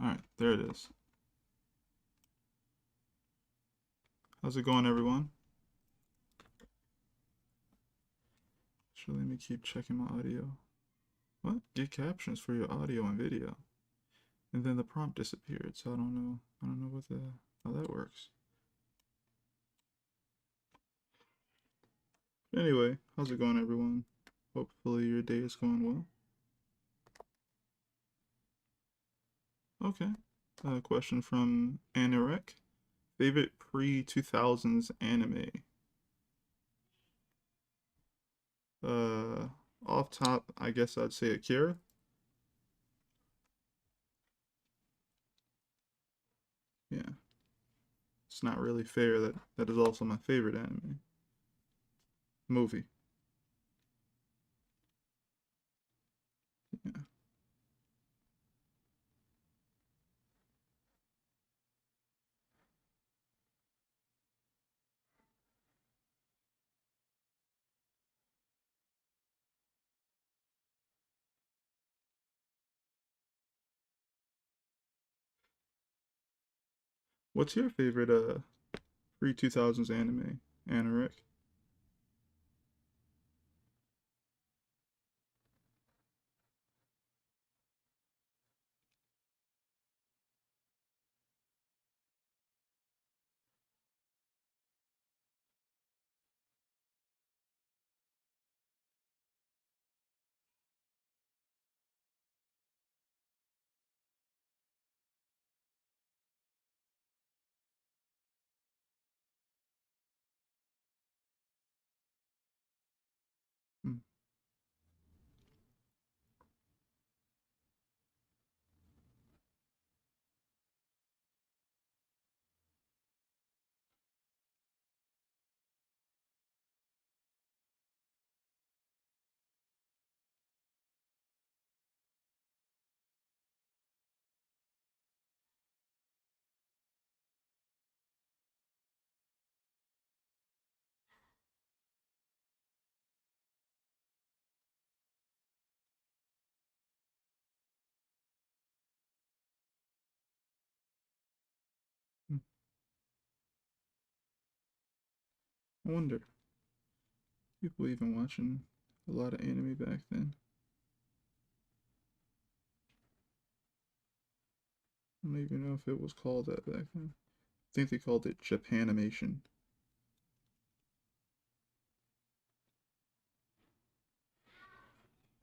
Alright, there it is. How's it going, everyone? So let me keep checking my audio. What? Get captions for your audio and video. And then the prompt disappeared, so I don't know. I don't know how that works. Anyway, how's it going, everyone? Hopefully your day is going well. Okay. Question from Anirek. Favorite pre-2000s anime? Uh, Off top, I guess I'd say Akira. Yeah. It's not really fair that that is also my favorite anime movie. Yeah. What's your favorite pre-2000s anime, Anarick? Hmm. Hmm. I wonder, people even watching a lot of anime back then. I don't even know if it was called that back then. I think they called it Japanimation.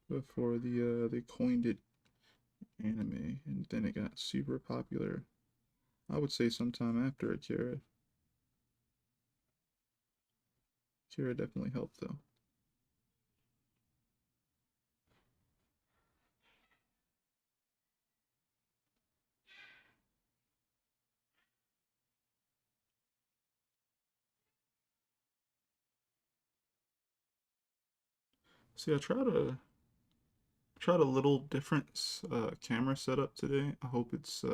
Before they coined it anime, and then it got super popular. I would say sometime after Akira. Akira definitely helped though. See, I tried a little different camera setup today. I hope it's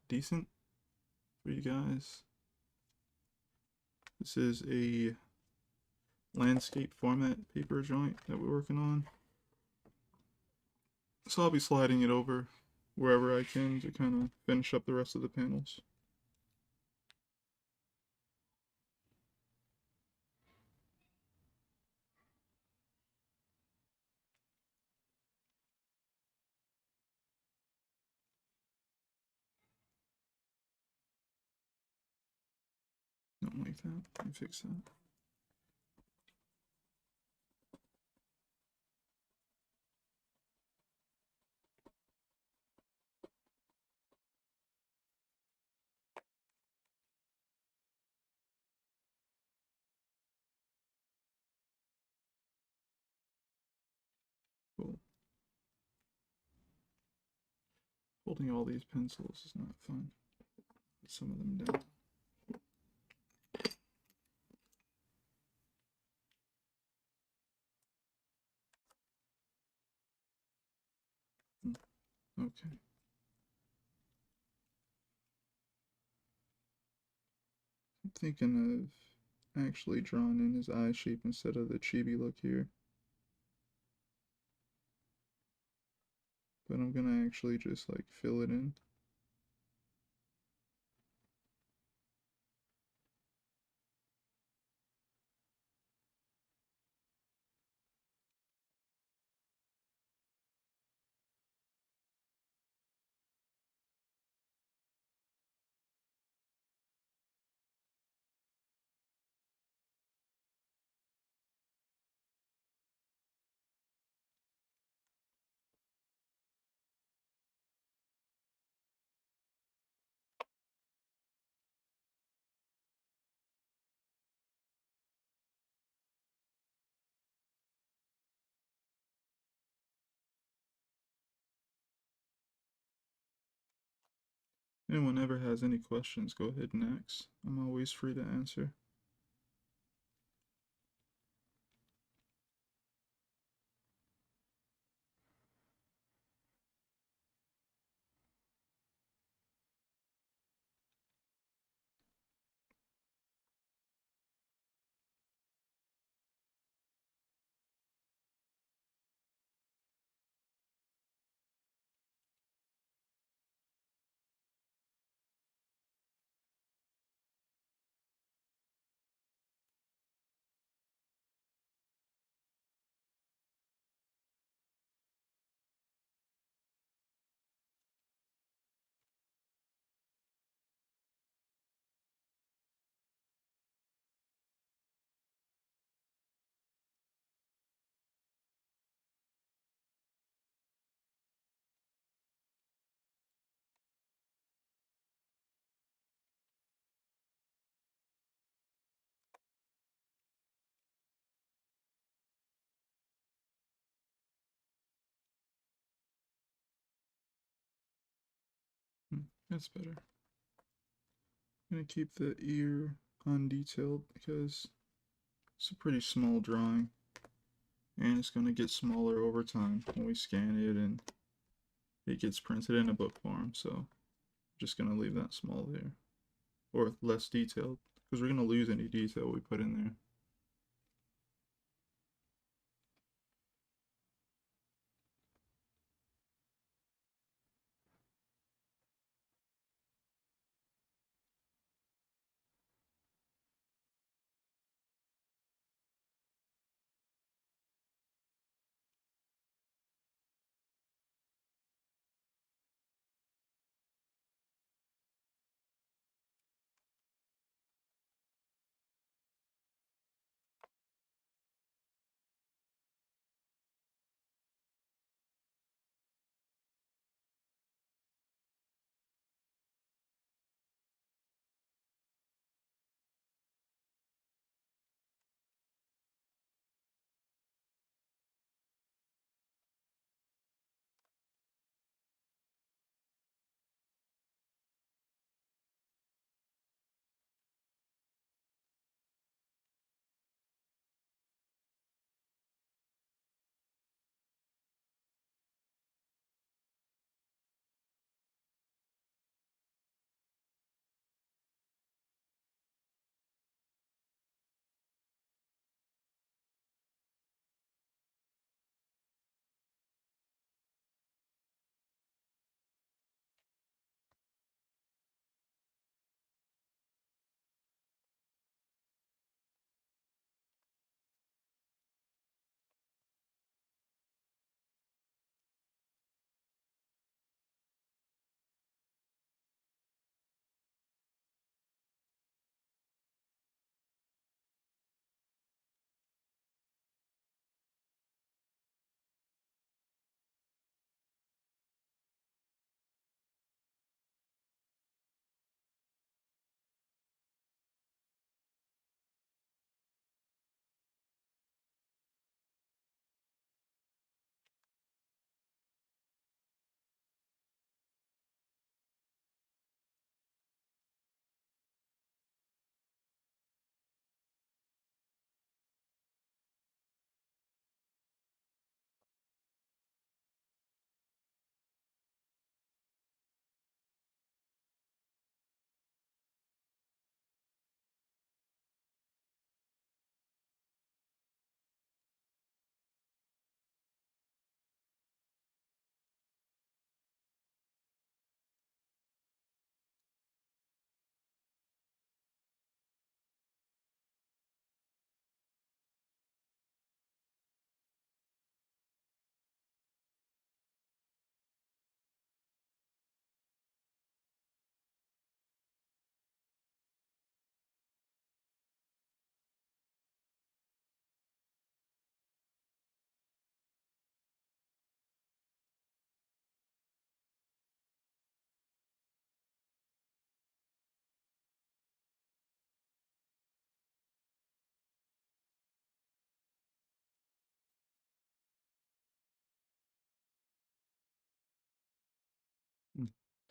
decent for you guys. This is a landscape format paper joint that we're working on. So I'll be sliding it over wherever I can to kind of finish up the rest of the panels. Don't like that. Let me fix that. Cool. Holding all these pencils is not fun. Put some of them down. Okay. I'm thinking of actually drawing in his eye shape instead of the chibi look here. But I'm gonna actually just like fill it in. Anyone ever has any questions, go ahead and ask. I'm always free to answer. That's better. I'm gonna keep the ear undetailed because it's a pretty small drawing. And it's gonna get smaller over time when we scan it and it gets printed in a book form. So I'm just gonna leave that small there. Or less detailed. Because we're gonna lose any detail we put in there.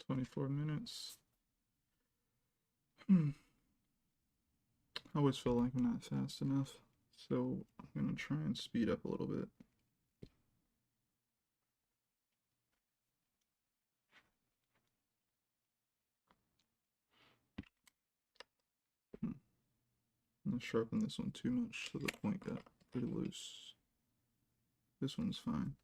24 minutes. I always feel like I'm not fast enough, so I'm gonna try and speed up a little bit. I'm gonna sharpen this one too much so the point got pretty loose. This one's fine.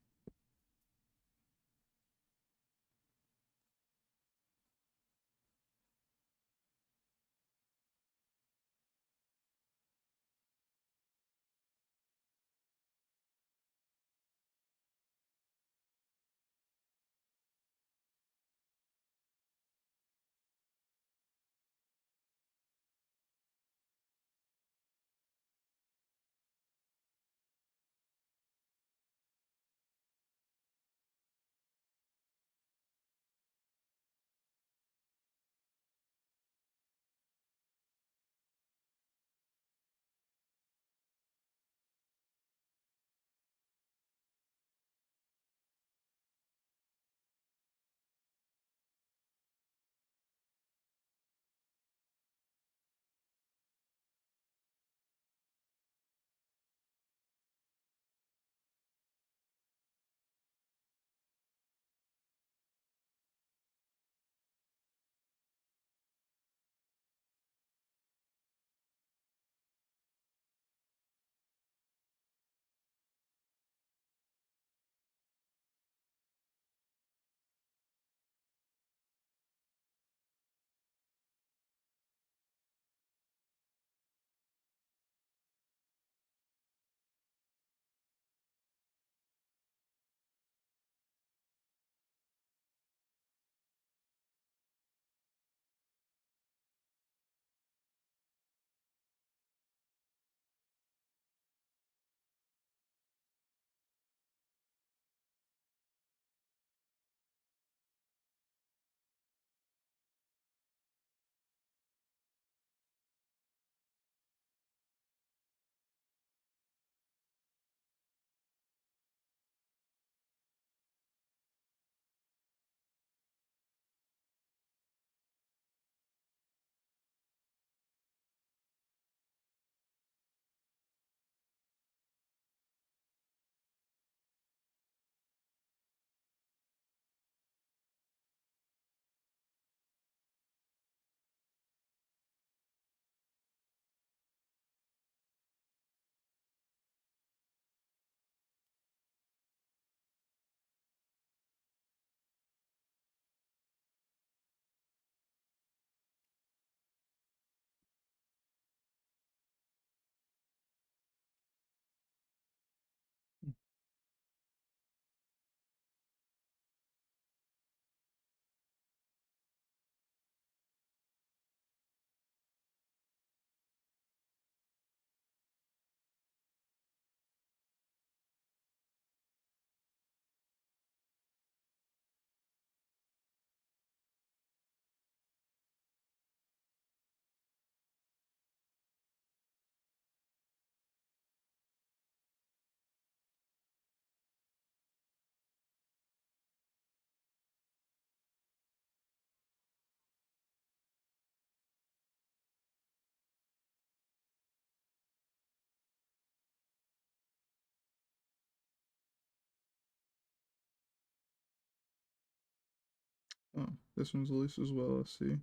Oh, this one's loose as well, I see.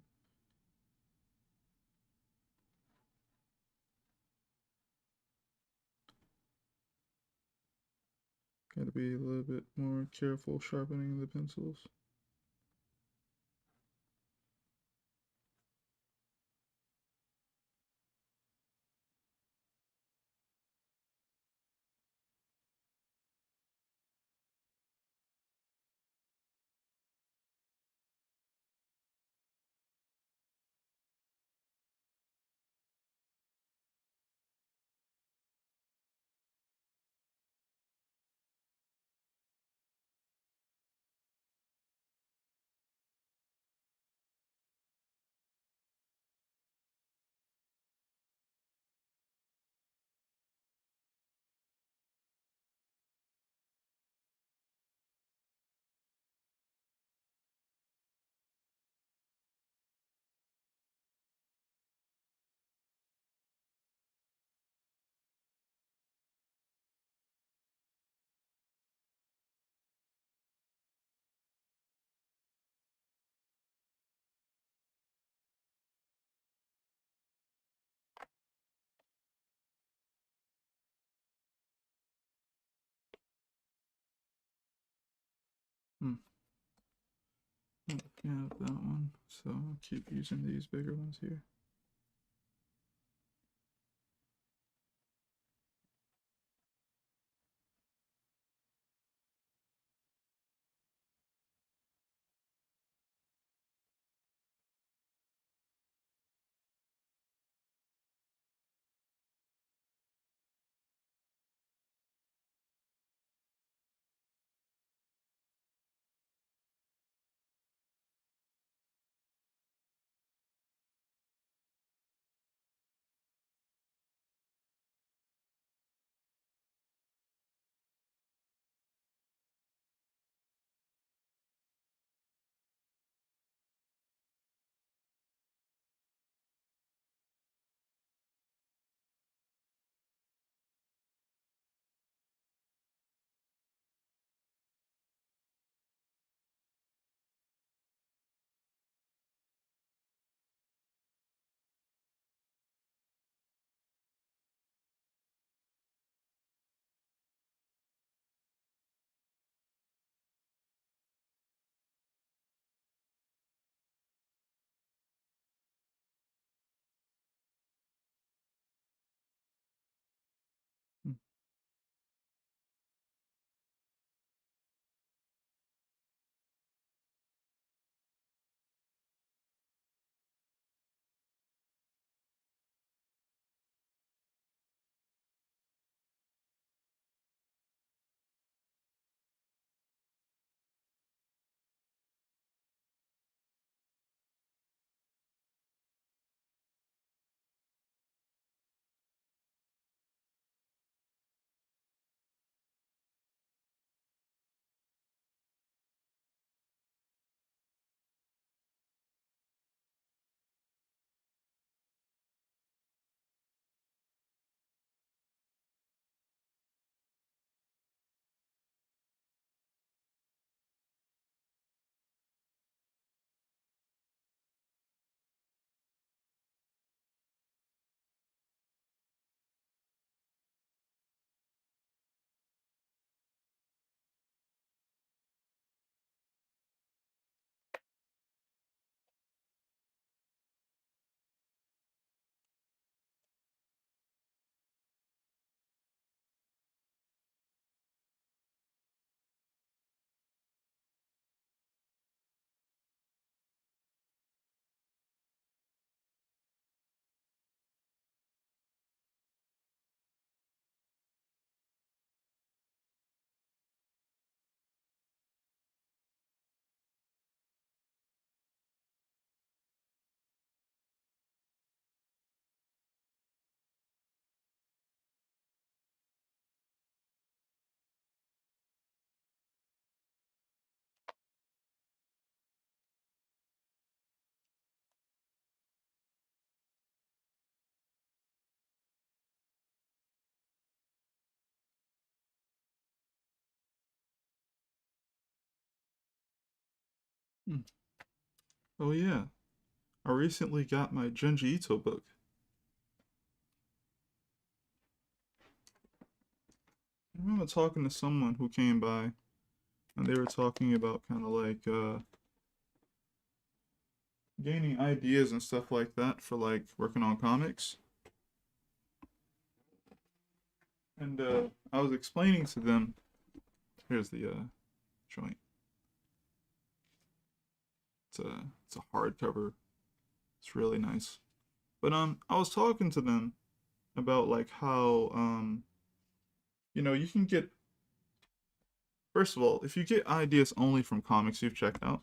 Gotta be a little bit more careful sharpening the pencils. Hmm. I don't have that one, so I'll keep using these bigger ones here. Hmm. Hmm. Oh yeah, I recently got my Junji Ito book. I remember talking to someone who came by, and they were talking about kind of like gaining ideas and stuff like that for like working on comics. And I was explaining to them. Here's the joint. It's a hardcover. It's really nice. But I was talking to them about like how you can get, first of all, if you get ideas only from comics you've checked out,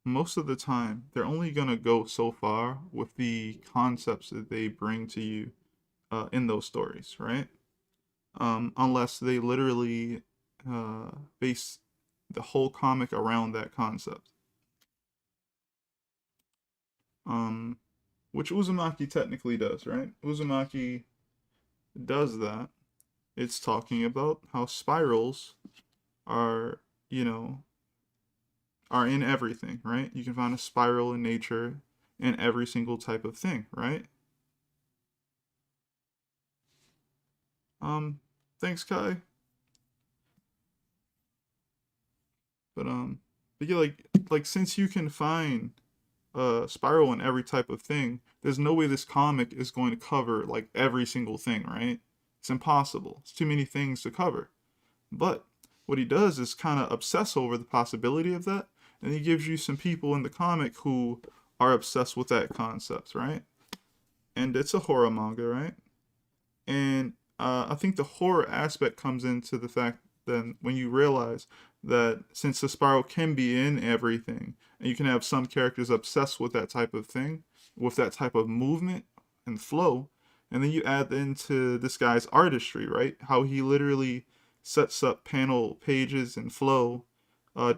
most of the time they're only gonna go so far with the concepts that they bring to you in those stories, right? Unless they literally base the whole comic around that concept. Um, which Uzumaki technically does, right? Uzumaki does that. It's talking about how spirals are, you know, are in everything, right? You can find a spiral in nature in every single type of thing, right? Um, thanks, Kai. But but yeah, like since you can find spiral in every type of thing, there's no way this comic is going to cover like every single thing, right? It's impossible. It's too many things to cover. But what he does is kind of obsess over the possibility of that, and he gives you some people in the comic who are obsessed with that concept, right? And it's a horror manga, right? And I think the horror aspect comes into the fact that when you realize that since the spiral can be in everything, and you can have some characters obsessed with that type of thing, with that type of movement and flow, and then you add into this guy's artistry, right? How he literally sets up panel pages and flow,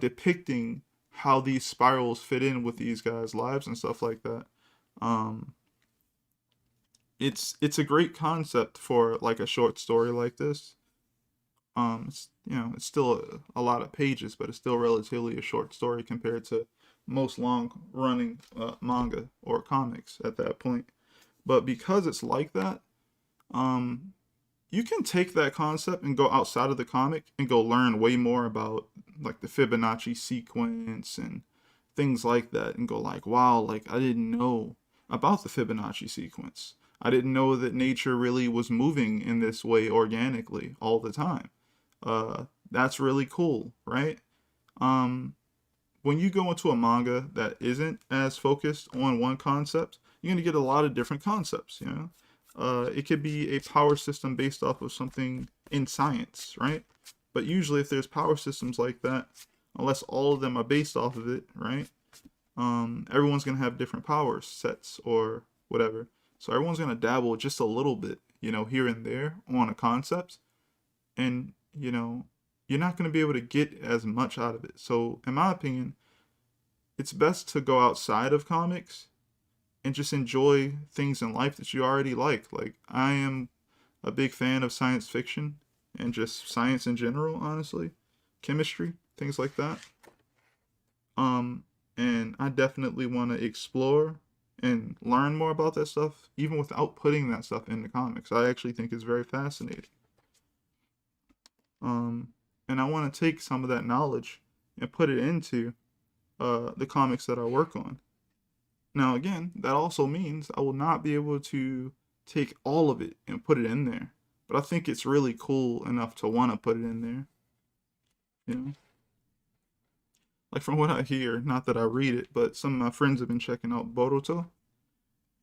depicting how these spirals fit in with these guys' lives and stuff like that. Um, it's a great concept for like a short story like this. It's, you know, it's still a lot of pages, but it's still relatively a short story compared to most long running manga or comics at that point. But because it's like that, um, you can take that concept and go outside of the comic and go learn way more about like the Fibonacci sequence and things like that, and go like, wow, like I didn't know about the Fibonacci sequence. I didn't know that nature really was moving in this way organically all the time. That's really cool, right? Um, when you go into a manga that isn't as focused on one concept, you're gonna get a lot of different concepts. You know, it could be a power system based off of something in science, right? But usually, if there's power systems like that, unless all of them are based off of it, right? Everyone's gonna have different power sets or whatever. So everyone's gonna dabble just a little bit, you know, here and there on a concept, and you know, you're not gonna be able to get as much out of it. So, in my opinion, it's best to go outside of comics and just enjoy things in life that you already like. Like I am a big fan of science fiction and just science in general, honestly. Chemistry, things like that. Um and I definitely want to explore and learn more about that stuff even without putting that stuff in the comics. I actually think it's very fascinating. Um and I want to take some of that knowledge and put it into the comics that I work on. Now, again, that also means I will not be able to take all of it and put it in there. But I think it's really cool enough to want to put it in there. You know, like from what I hear, not that I read it, but some of my friends have been checking out Boruto,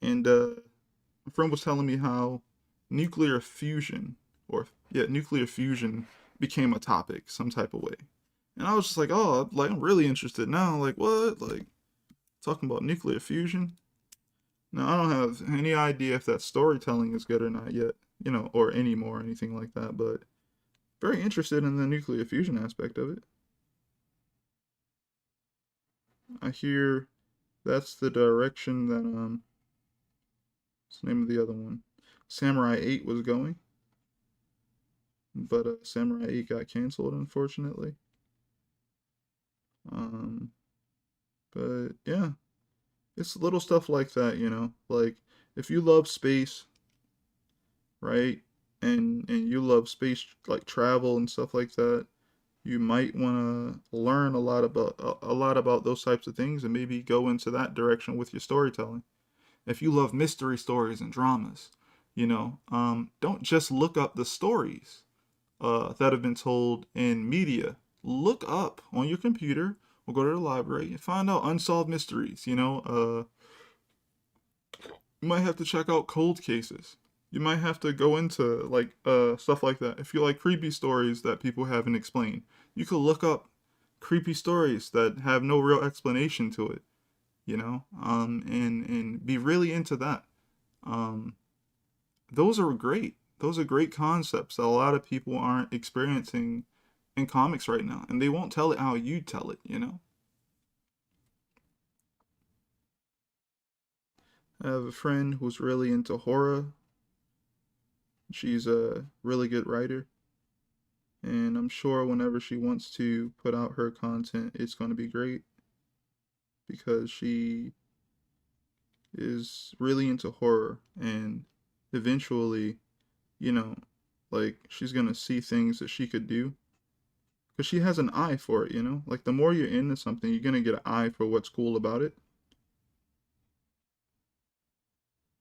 and my friend was telling me how nuclear fusion, or yeah, nuclear fusion became a topic some type of way. And I was just like, oh, like I'm really interested now. Like what? Like talking about nuclear fusion? Now, I don't have any idea if that storytelling is good or not yet, you know, or anymore or anything like that, but very interested in the nuclear fusion aspect of it. I hear that's the direction that, what's the name of the other one? Samurai 8 was going, but Samurai 8 got canceled, unfortunately. Um, but yeah, it's little stuff like that, you know, like if you love space, right, and you love space like travel and stuff like that, you might want to learn a lot about those types of things and maybe go into that direction with your storytelling. If you love mystery stories and dramas, you know, don't just look up the stories that have been told in media. Look up on your computer or go to the library and find out unsolved mysteries. You know, you might have to check out cold cases. You might have to go into like stuff like that. If you like creepy stories that people haven't explained, you could look up creepy stories that have no real explanation to it, you know, and be really into that. Um, those are great. Those are great concepts that a lot of people aren't experiencing in comics right now, and they won't tell it how you tell it, you know. I have a friend who's really into horror. She's a really good writer, and I'm sure whenever she wants to put out her content, it's going to be great because she is really into horror, and eventually, you know, like she's going to see things that she could do because she has an eye for it, you know? Like the more you're into something, you're gonna get an eye for what's cool about it.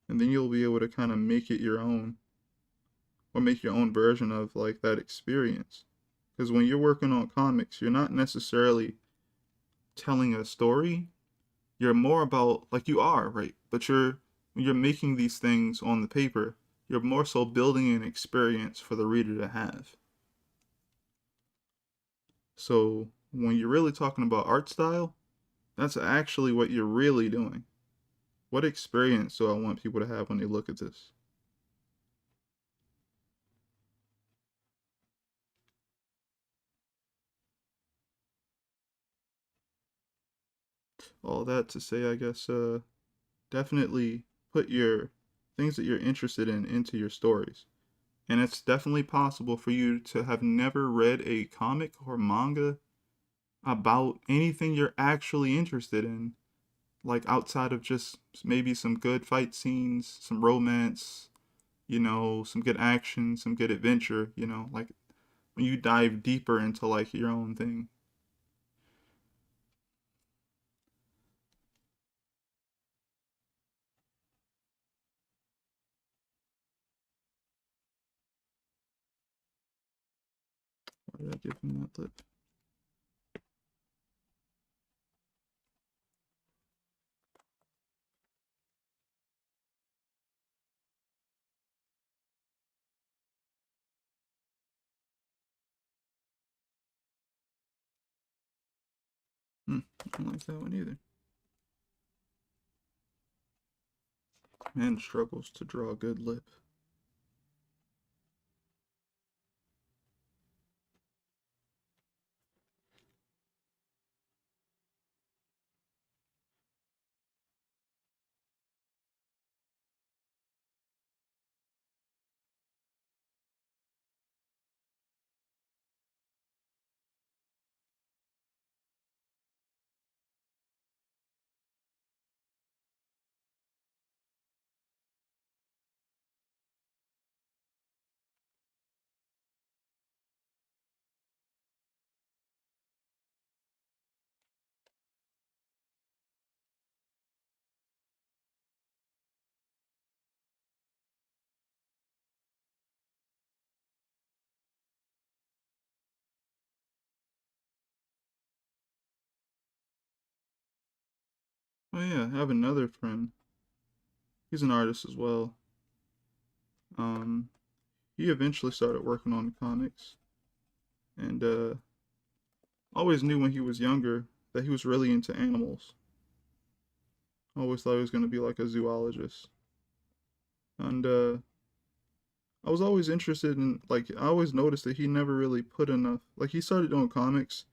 And then you'll be able to kind of make it your own or make your own version of like that experience. Because when you're working on comics, you're not necessarily telling a story. You're more about like you are, right? But when you're making these things on the paper, you're more so building an experience for the reader to have. So when you're really talking about art style, that's actually what you're really doing. What experience do I want people to have when they look at this? All that to say, I guess, definitely put your things that you're interested in into your stories. And it's definitely possible for you to have never read a comic or manga about anything you're actually interested in, like outside of just maybe some good fight scenes, some romance, some good action, some good adventure, like when you dive deeper into like your own thing. Why did I give him that lip? I don't like that one either. Man struggles to draw a good lip. Oh yeah, I have another friend. He's an artist as well. Um, he eventually started working on comics, and always knew when he was younger that he was really into animals. I always thought he was gonna be like a zoologist, and I was always interested in like I always noticed that he never really put enough. Like he started doing comics,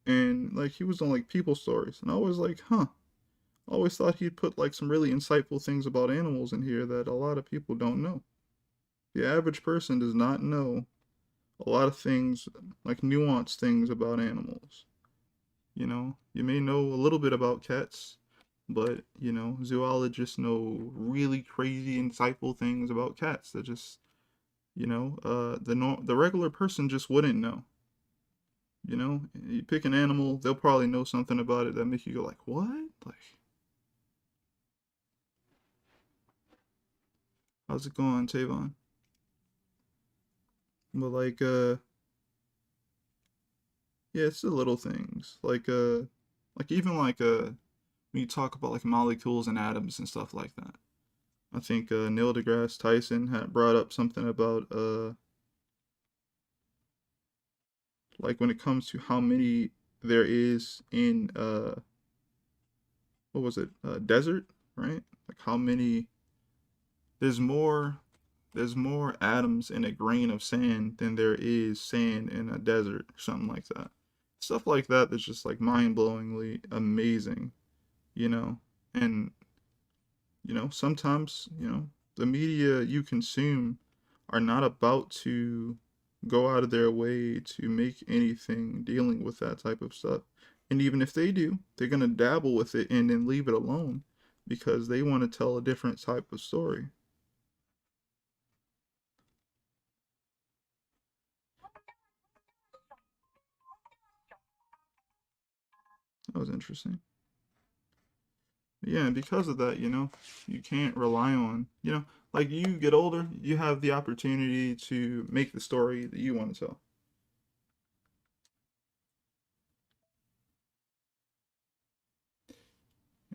and like he was on like people stories, and I was like, huh. I always thought he'd put like some really insightful things about animals in here that a lot of people don't know. The average person does not know a lot of things, like nuanced things about animals. You may know a little bit about cats, but zoologists know really crazy, insightful things about cats that just, the regular person just wouldn't know. You pick an animal, they'll probably know something about it that make you go like, what? Like, how's it going, Tavon? But like, yeah, it's the little things. Like even like when you talk about like molecules and atoms and stuff like that. I think Neil deGrasse Tyson had brought up something about like when it comes to how many there is in what was it, desert, right? Like how many there's more there's more atoms in a grain of sand than there is sand in a desert, or something like that. Stuff like that that's just like mind-blowingly amazing, you know. And sometimes, the media you consume are not about to go out of their way to make anything dealing with that type of stuff. And even if they do, they're going to dabble with it and then leave it alone because they want to tell a different type of story. That was interesting. Yeah, and because of that, you can't rely on, like you get older, you have the opportunity to make the story that you want to tell.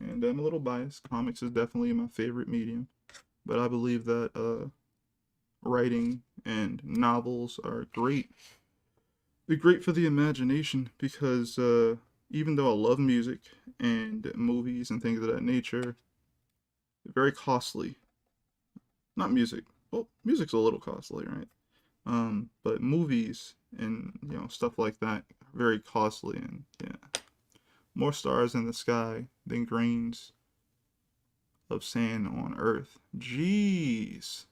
And I'm a little biased. Comics is definitely my favorite medium, but I believe that writing and novels are great. They're great for the imagination because even though I love music and movies and things of that nature, they're very costly. Not music. Well, music's a little costly, right? But movies and stuff like that are very costly, and yeah, more stars in the sky than grains of sand on Earth. Jeez,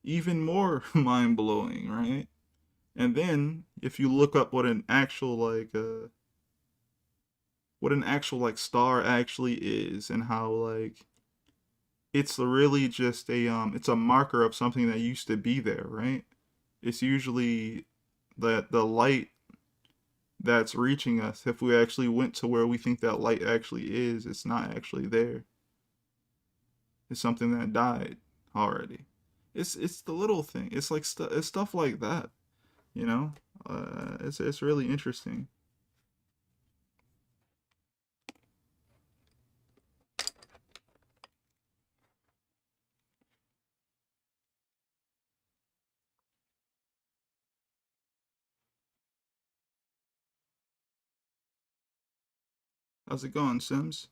even more mind blowing, right? And then if you look up what an actual like star actually is, and how like it's really just it's a marker of something that used to be there, right? It's usually the light that's reaching us. If we actually went to where we think that light actually is, it's not actually there. It's something that died already. It's the little thing. It's like it's stuff like that, you know. It's really interesting. How's it going, Sims?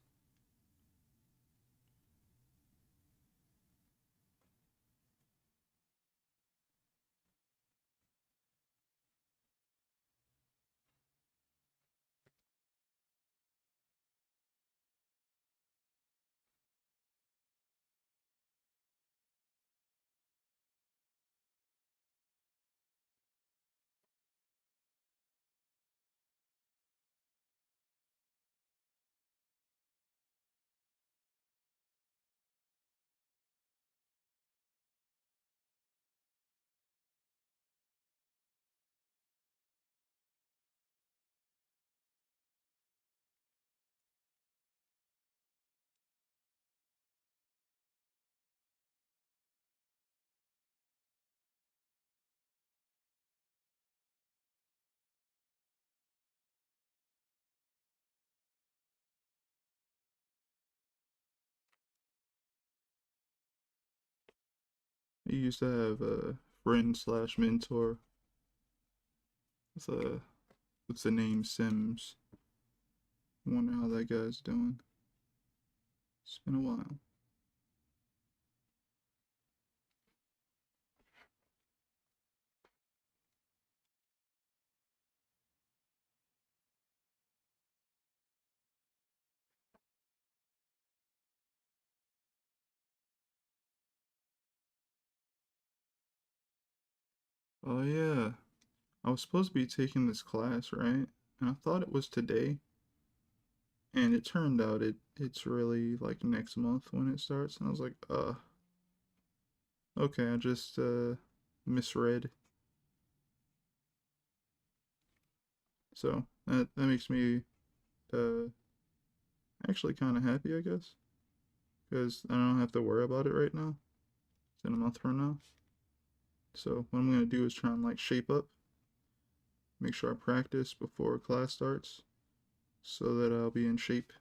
He used to have a friend slash mentor with a what's the name Sims. I wonder how that guy's doing. It's been a while. Oh yeah, I was supposed to be taking this class, right? And I thought it was today, and it turned out it's really like next month when it starts. And I was like, okay, I just misread. So that makes me uh actually kind of happy, I guess, because I don't have to worry about it right now. It's in a month from now. So what I'm gonna do is try and like shape up, make sure I practice before class starts, so that I'll be in shape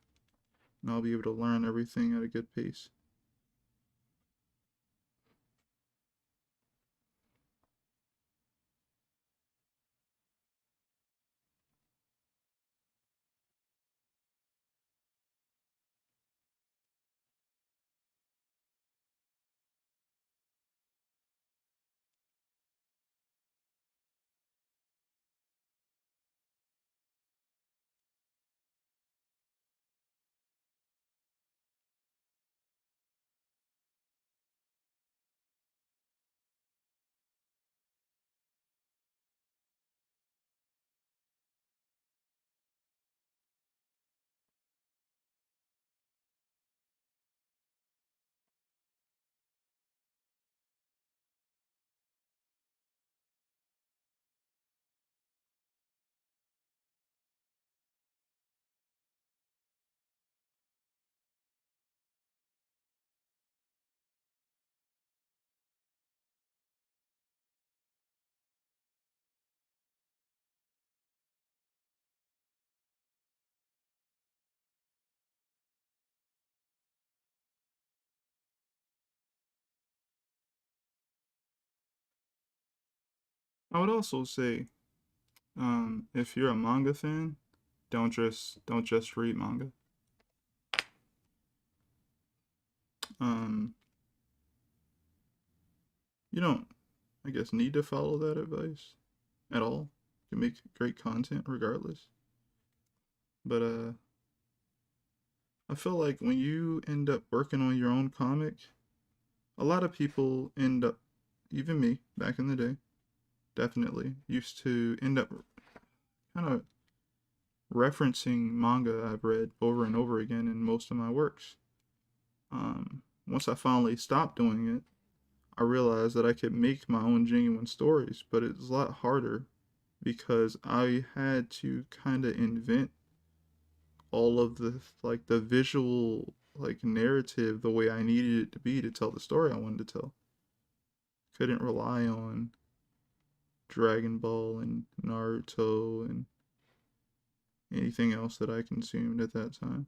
and I'll be able to learn everything at a good pace. I would also say, if you're a manga fan, don't just read manga. Um, you don't, I guess, need to follow that advice at all. You can make great content regardless. But I feel like when you end up working on your own comic, a lot of people end up, even me back in the day, definitely used to end up kind of referencing manga I've read over and over again in most of my works. Once I finally stopped doing it, I realized that I could make my own genuine stories, but it's a lot harder because I had to kind of invent all of the like the visual like narrative the way I needed it to be to tell the story I wanted to tell. Couldn't rely on Dragon Ball and Naruto and anything else that I consumed at that time.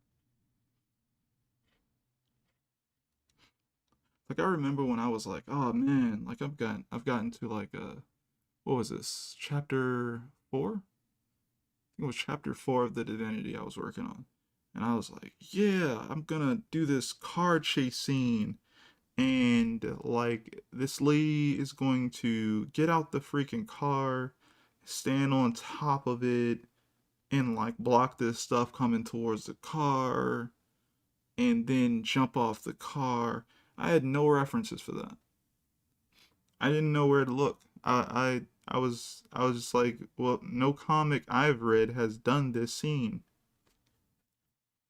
Like I remember when I was like, oh man, like I've gotten to like what was this? Chapter 4? I think it was chapter 4 of the Divinity I was working on. And I was like, yeah, I'm gonna do this car chase scene and like this lady is going to get out the freaking car, stand on top of it, and like block this stuff coming towards the car, and then jump off the car. I had no references for that. I didn't know where to look. I was just like, well, no comic I've read has done this scene,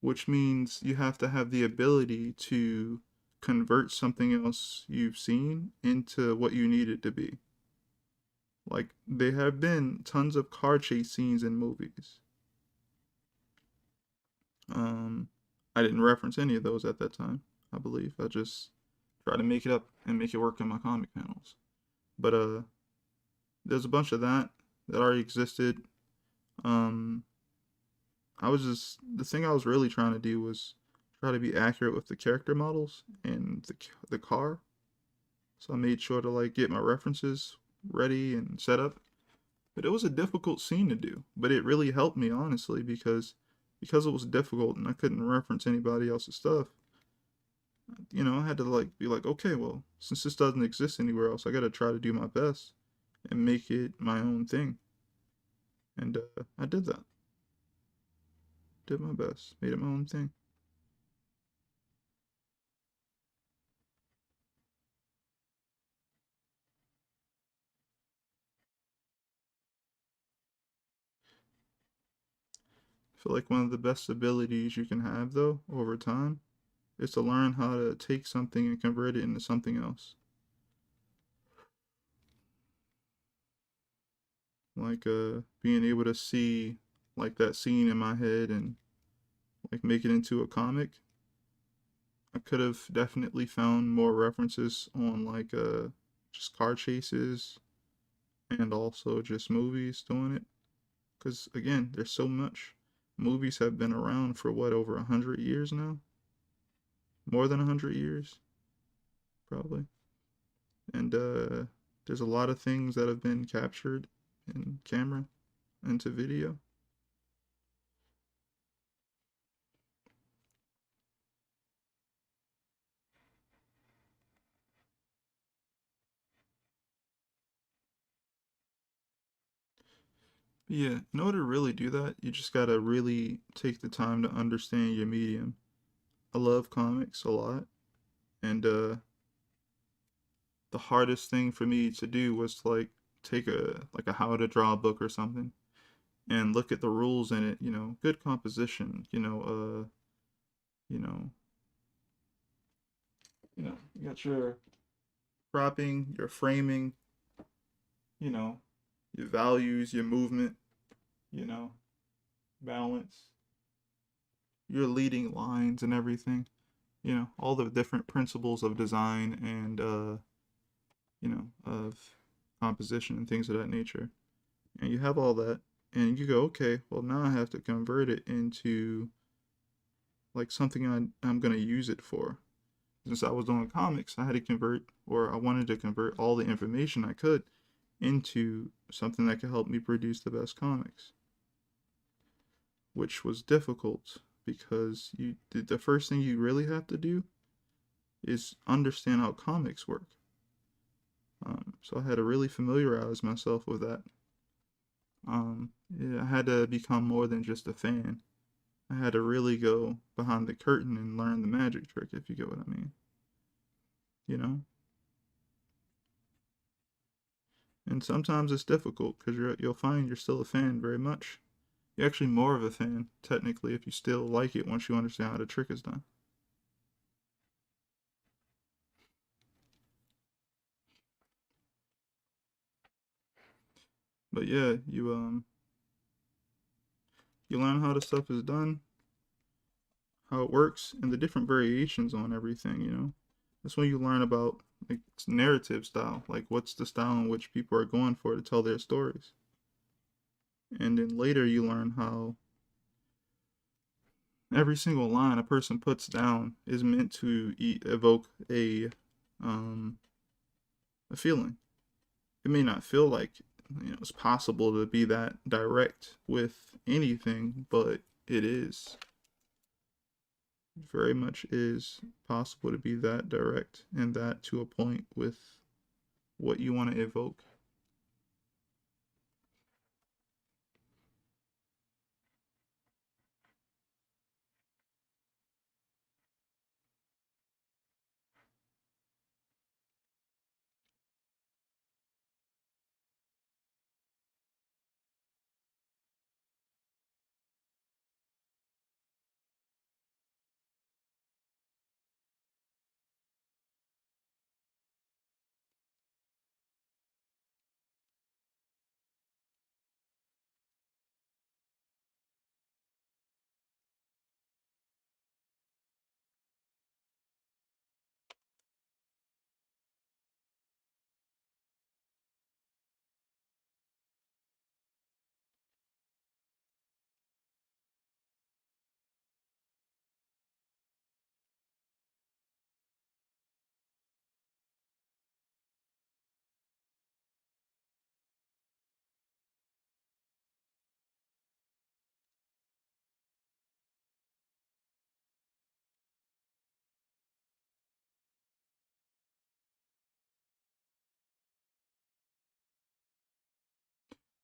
which means you have to have the ability to convert something else you've seen into what you need it to be. Like there have been tons of car chase scenes in movies. Um, I didn't reference any of those at that time. I believe I just try to make it up and make it work in my comic panels. But there's a bunch of that already existed. Um, I was just the thing I was really trying to do was try to be accurate with the character models and the car. So I made sure to like get my references ready and set up. But it was a difficult scene to do. But it really helped me honestly because it was difficult and I couldn't reference anybody else's stuff. I had to like be like, okay, well, since this doesn't exist anywhere else, I got to try to do my best and make it my own thing. And I did that. Did my best. Made it my own thing. I feel like one of the best abilities you can have though over time is to learn how to take something and convert it into something else. Like being able to see like that scene in my head and like make it into a comic. I could have definitely found more references on like just car chases and also just movies doing it. Because again, there's so much. Movies have been around for what, over 100 years now? More than 100 years, probably. And there's a lot of things that have been captured in camera into video. But yeah, in order to really do that, you just gotta really take the time to understand your medium. I love comics a lot, and the hardest thing for me to do was to like take a how to draw book or something and look at the rules in it, good composition, you know, you got your cropping, your framing, you know, your values, your movement, you know, balance, your leading lines and everything, all the different principles of design and of composition and things of that nature. And you have all that and you go, okay, well now I have to convert it into like something I'm gonna use it for. Since I was doing comics, I had to convert, or I wanted to convert all the information I could into something that could help me produce the best comics, which was difficult because the first thing you really have to do is understand how comics work. So I had to really familiarize myself with that. Yeah, I had to become more than just a fan. I had to really go behind the curtain and learn the magic trick, if you get what I mean. You know? And sometimes it's difficult because you'll find you're still a fan very much. You're actually more of a fan, technically, if you still like it once you understand how the trick is done. But yeah, you learn how the stuff is done, how it works, and the different variations on everything, you know. That's when you learn about like narrative style, like what's the style in which people are going for to tell their stories. And then later you learn how every single line a person puts down is meant to evoke um a feeling. It may not feel like it's possible to be that direct with anything, but it is. Very much is possible to be that direct and that to a point with what you want to evoke.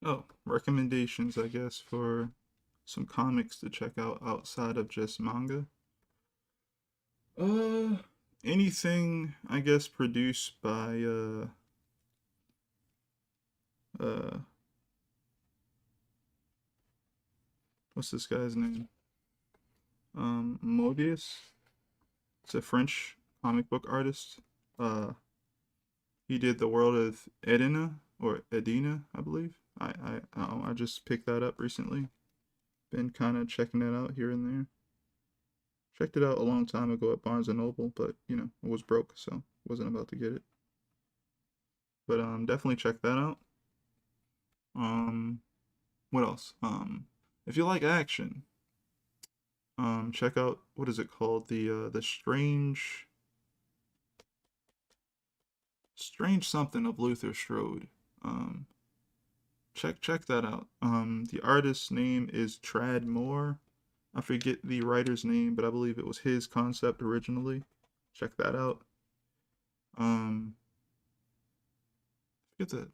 Oh, recommendations, I guess, for some comics to check out outside of just manga. Uh, anything, I guess, produced by uh what's this guy's name? Mobius. It's a French comic book artist. Uh, he did the world of Edina or Edina, I believe. I just picked that up recently. Been kind of checking it out here and there. Checked it out a long time ago at Barnes and Noble, but I was broke, so wasn't about to get it. But definitely check that out. Um, what else? If you like action, check out what is it called? The strange something of Luther Strode. Um, check that out. The artist's name is Trad Moore. I forget the writer's name, but I believe it was his concept originally. Check that out. Um, it's a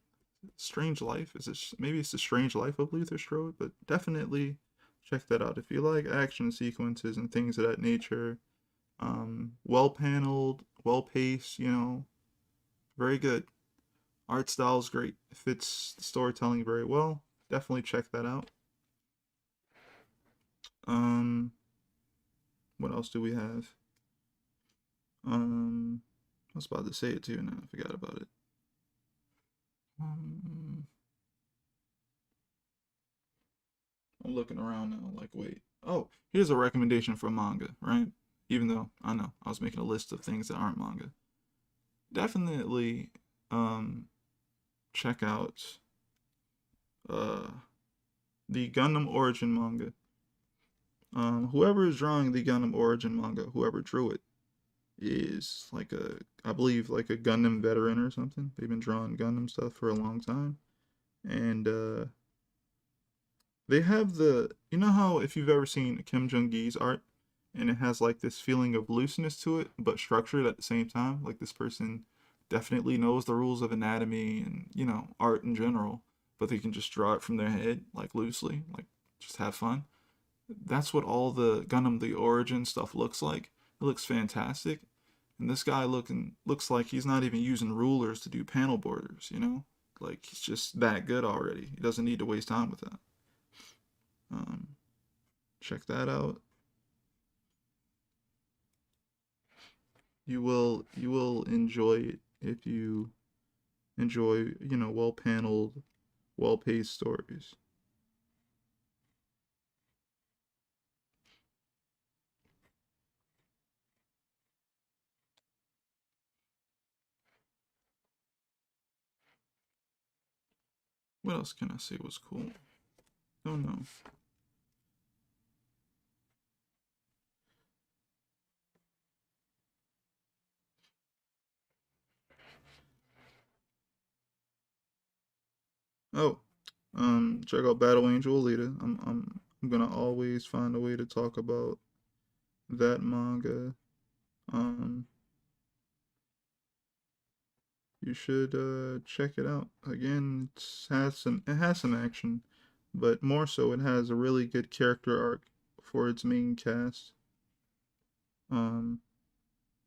strange life. Is it maybe it's the strange life of Luther Strode, but definitely check that out if you like action sequences and things of that nature. Well paneled, well paced. Very good. Art style is great. It fits the storytelling very well. Definitely check that out. Um, what else do we have? I was about to say it too, and I forgot about it. Um, I'm looking around now, like, wait. Oh, here's a recommendation for manga, right? Even though I know I was making a list of things that aren't manga. Definitely, um, check out uh the Gundam Origin manga. Whoever is drawing the Gundam Origin manga, whoever drew it, is like a, I believe like a Gundam veteran or something. They've been drawing Gundam stuff for a long time, and they have you know how if you've ever seen Kim Jung Gi's art, and it has like this feeling of looseness to it, but structured at the same time. Like this person definitely knows the rules of anatomy and art in general, but they can just draw it from their head like loosely, like just have fun. That's what all the Gundam the Origin stuff looks like. It looks fantastic. And this guy looks like he's not even using rulers to do panel borders. Like he's just that good already. He doesn't need to waste time with that. Um, check that out. You will enjoy it if you enjoy, well paneled, well paced stories. What else can I say was cool? Don't know. Oh, check out Battle Angel Alita. I'm gonna always find a way to talk about that manga. Um, you should check it out. Again, it has some action, but more so it has a really good character arc for its main cast. Um,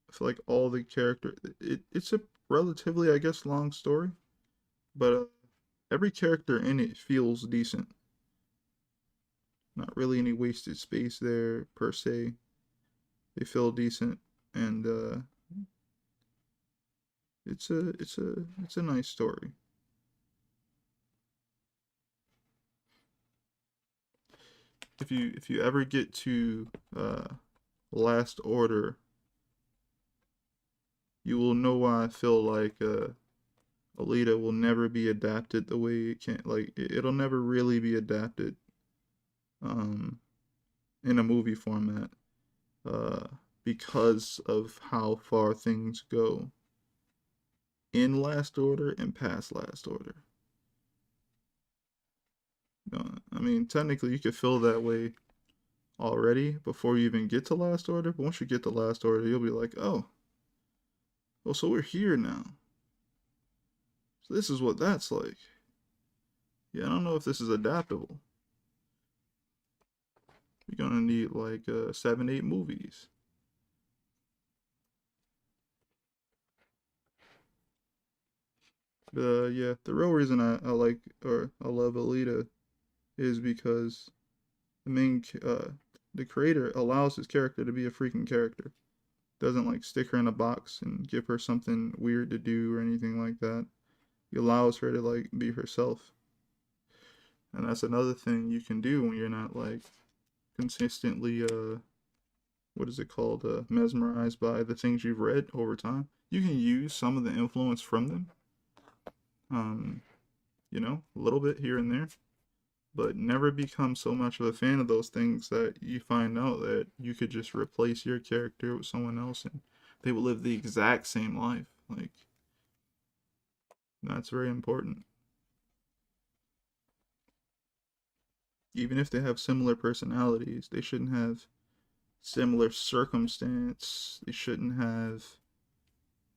I feel like all the it's a relatively, I guess, long story, but every character in it feels decent. Not really any wasted space there per se. They feel decent, and it's a nice story. If you ever get to Last Order, you will know why I feel like Alita will never be adapted the way it can. Like it'll never really be adapted um, in a movie format uh, because of how far things go in Last Order and past Last Order. I mean, technically, you could feel that way already before you even get to Last Order, but once you get to Last Order, you'll be like, oh, so we're here now. So this is what that's like. Yeah, I don't know if this is adaptable. You're gonna need like 7, 8 movies. Yeah, the real reason I like or I love Alita is because the the creator allows his character to be a freaking character. Doesn't like stick her in a box and give her something weird to do or anything like that. He allows her to like be herself. And that's another thing you can do when you're not like consistently what is it called, mesmerized by the things you've read over time. You can use some of the influence from them, um, a little bit here and there, but never become so much of a fan of those things that you find out that you could just replace your character with someone else and they will live the exact same life. Like, that's very important. Even if they have similar personalities, they shouldn't have similar circumstance. They shouldn't have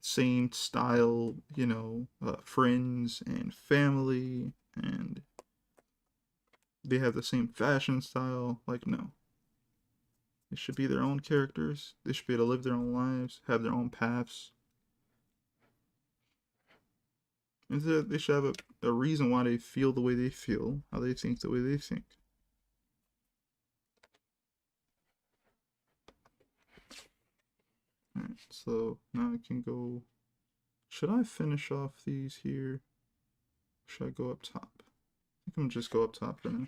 same style, friends and family, and they have the same fashion style. Like, no. They should be their own characters. They should be able to live their own lives, have their own paths. And they should have a reason why they feel the way they feel, how they think the way they think. Alright, so now I can go. Should I finish off these here? Should I go up top? I think I'm gonna just go up top for now.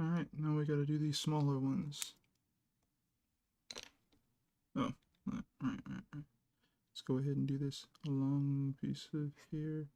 Alright, now we gotta do these smaller ones. Oh, right. Let's go ahead and do this long piece of here.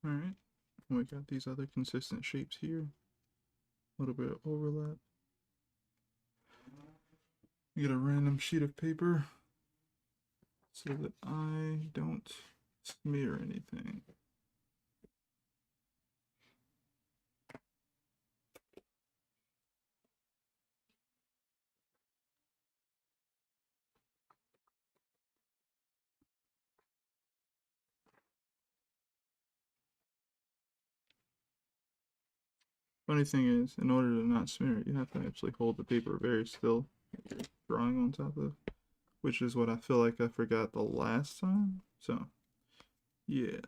Alright, we got these other consistent shapes here. A little bit of overlap. Get a random sheet of paper so that I don't smear anything. Funny thing is, in order to not smear it, you have to actually hold the paper very still that you're drawing on top of, which is what I feel like I forgot the last time. So, yeah.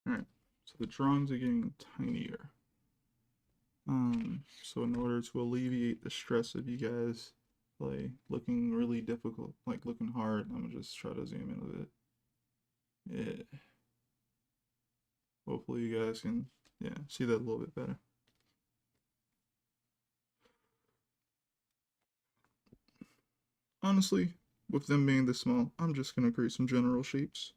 Alright, so the drawings are getting tinier. So in order to alleviate the stress of you guys, like looking really difficult, like looking hard, I'm gonna just try to zoom in a bit. Yeah. Hopefully you guys can, yeah, see that a little bit better. Honestly, with them being this small, I'm just gonna create some general shapes.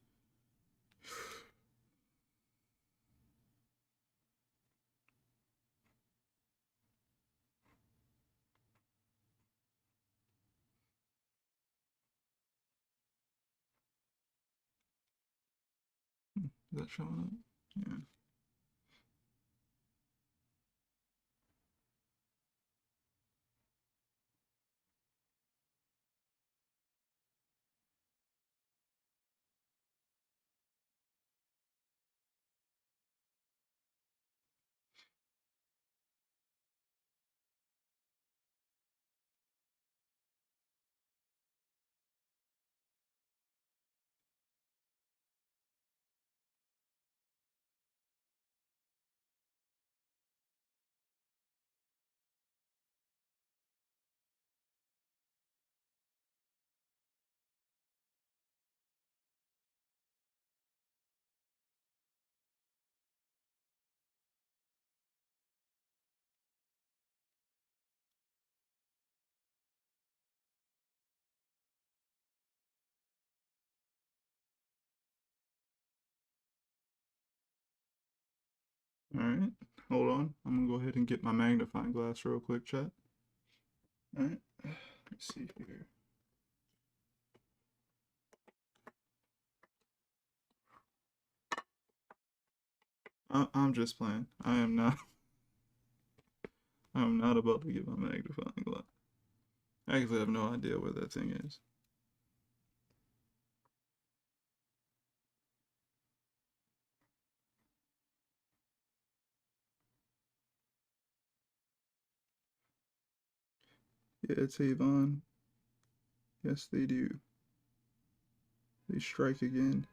Is that showing up? Yeah. Alright, hold on. I'm gonna go ahead and get my magnifying glass real quick, chat. Alright, let's see here. I'm just playing. I am not. I am not about to get my magnifying glass. I actually have no idea where that thing is. Yeah, it's Avon. Yes, they do. They strike again.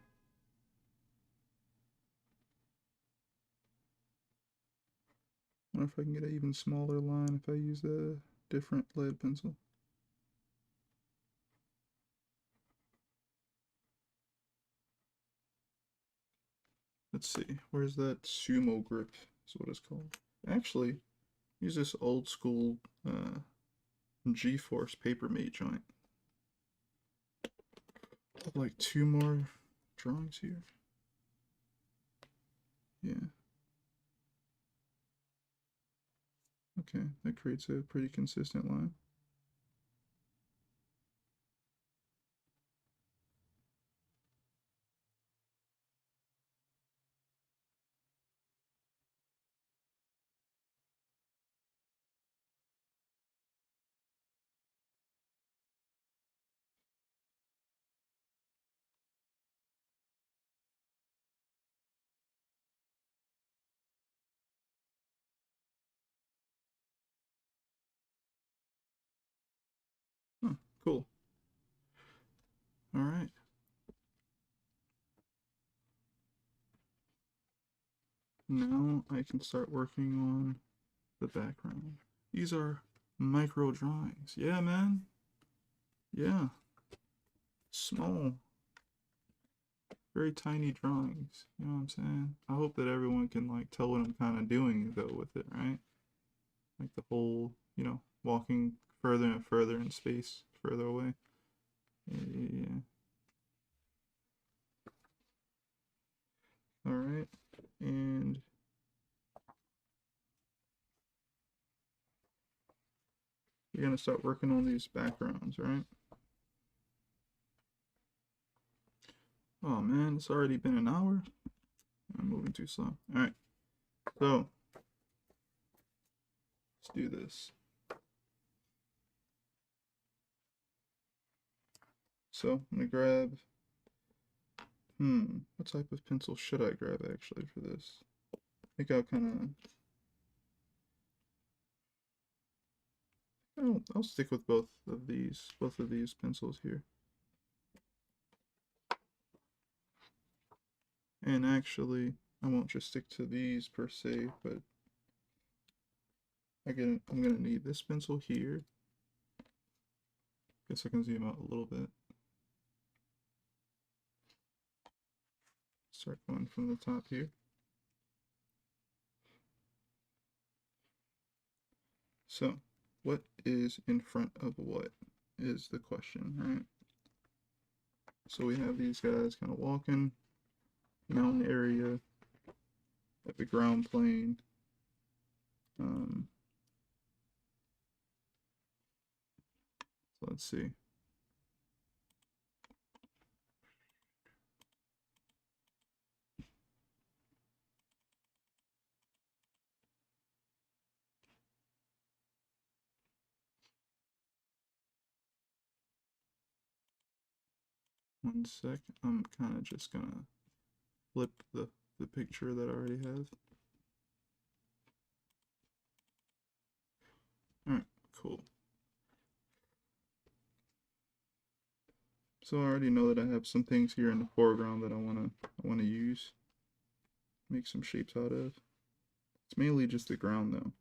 I wonder if I can get an even smaller line if I use a different lead pencil. Let's see. Where's that sumo grip? Is what it's called. Actually, use this old school G-force paper mate joint. I have like 2 more drawings here. Yeah. Okay, that creates a pretty consistent line. Huh, cool. All right. Now I can start working on the background. These are micro drawings. Yeah, man. Yeah. Small. Very tiny drawings. You know what I'm saying? I hope that everyone can like tell what I'm kind of doing though with it, right? Like the whole, walking further and further in space, further away. Yeah. All right. And you're gonna start working on these backgrounds, right? Oh man, it's already been an hour. I'm moving too slow. All right. So let's do this. So I'm gonna grab, what type of pencil should I grab actually for this? I think I'll stick with both of these pencils here. And actually, I won't just stick to these per se, but I'm gonna need this pencil here. Guess I can zoom out a little bit. Start going from the top here. So, what is in front of what is the question, right? So we have these guys kind of walking, mountain area, at the ground plane. So let's see. One sec. I'm kind of just gonna flip the picture that I already have. All right, cool. So I already know that I have some things here in the foreground that I wanna use, make some shapes out of. It's mainly just the ground though.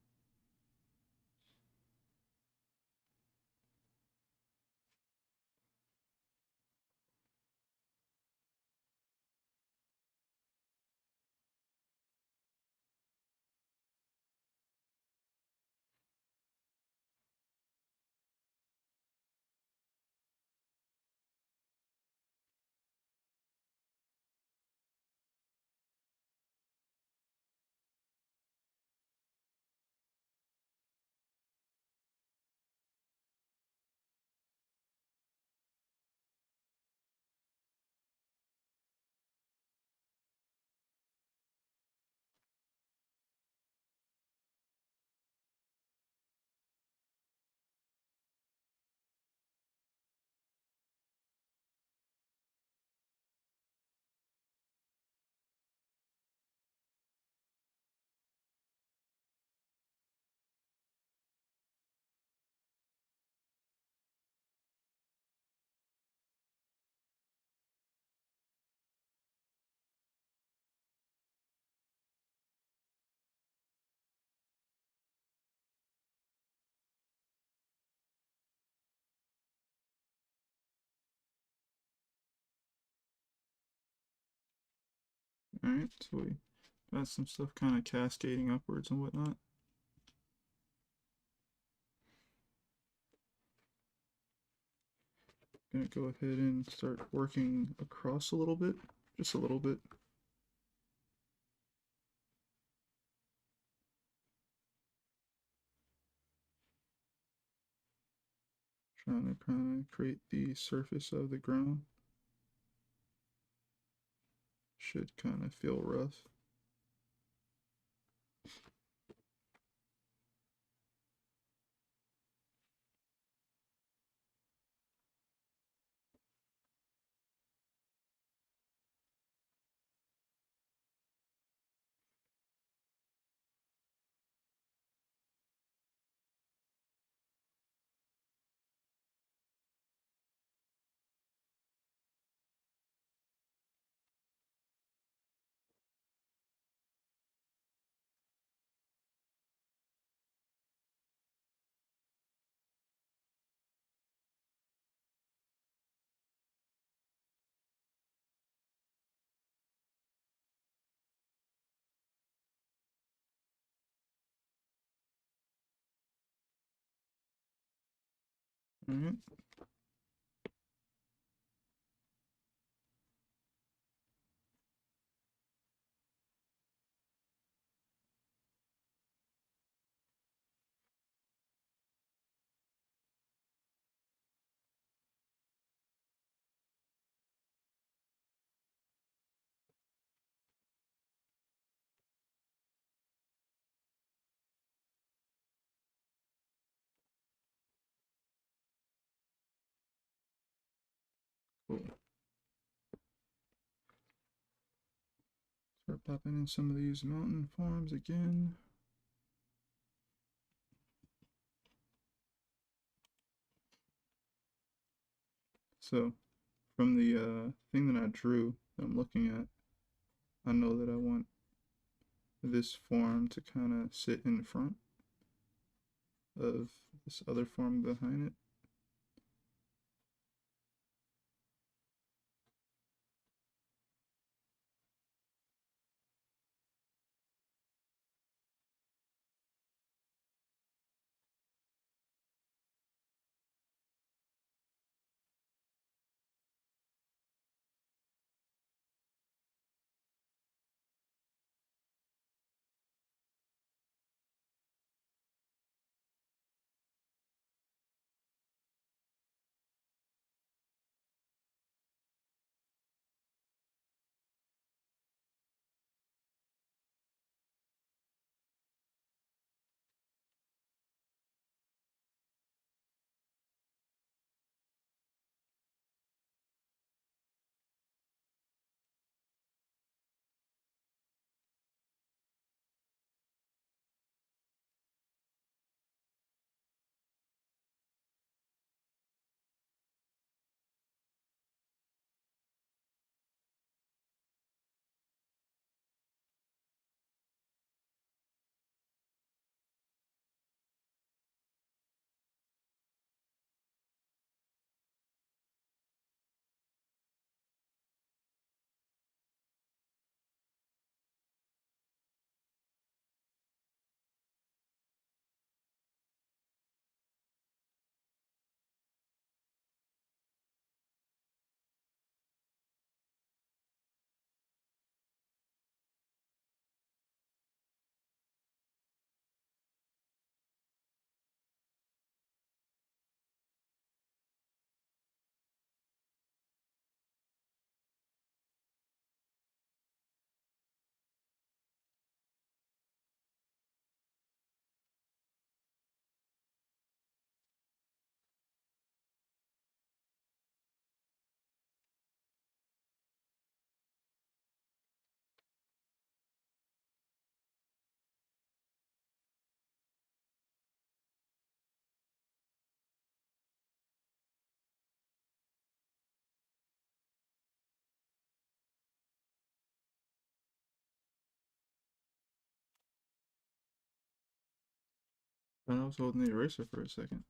Alright, so we got some stuff kind of cascading upwards and whatnot. Gonna go ahead and start working across a little bit, just a little bit. Trying to kind of create the surface of the ground. Should kind of feel rough. Alright. Cool. Start popping in some of these mountain forms again. So, from the thing that I drew, that I'm looking at, I know that I want this form to kind of sit in front of this other form behind it. And I was holding the eraser for a second.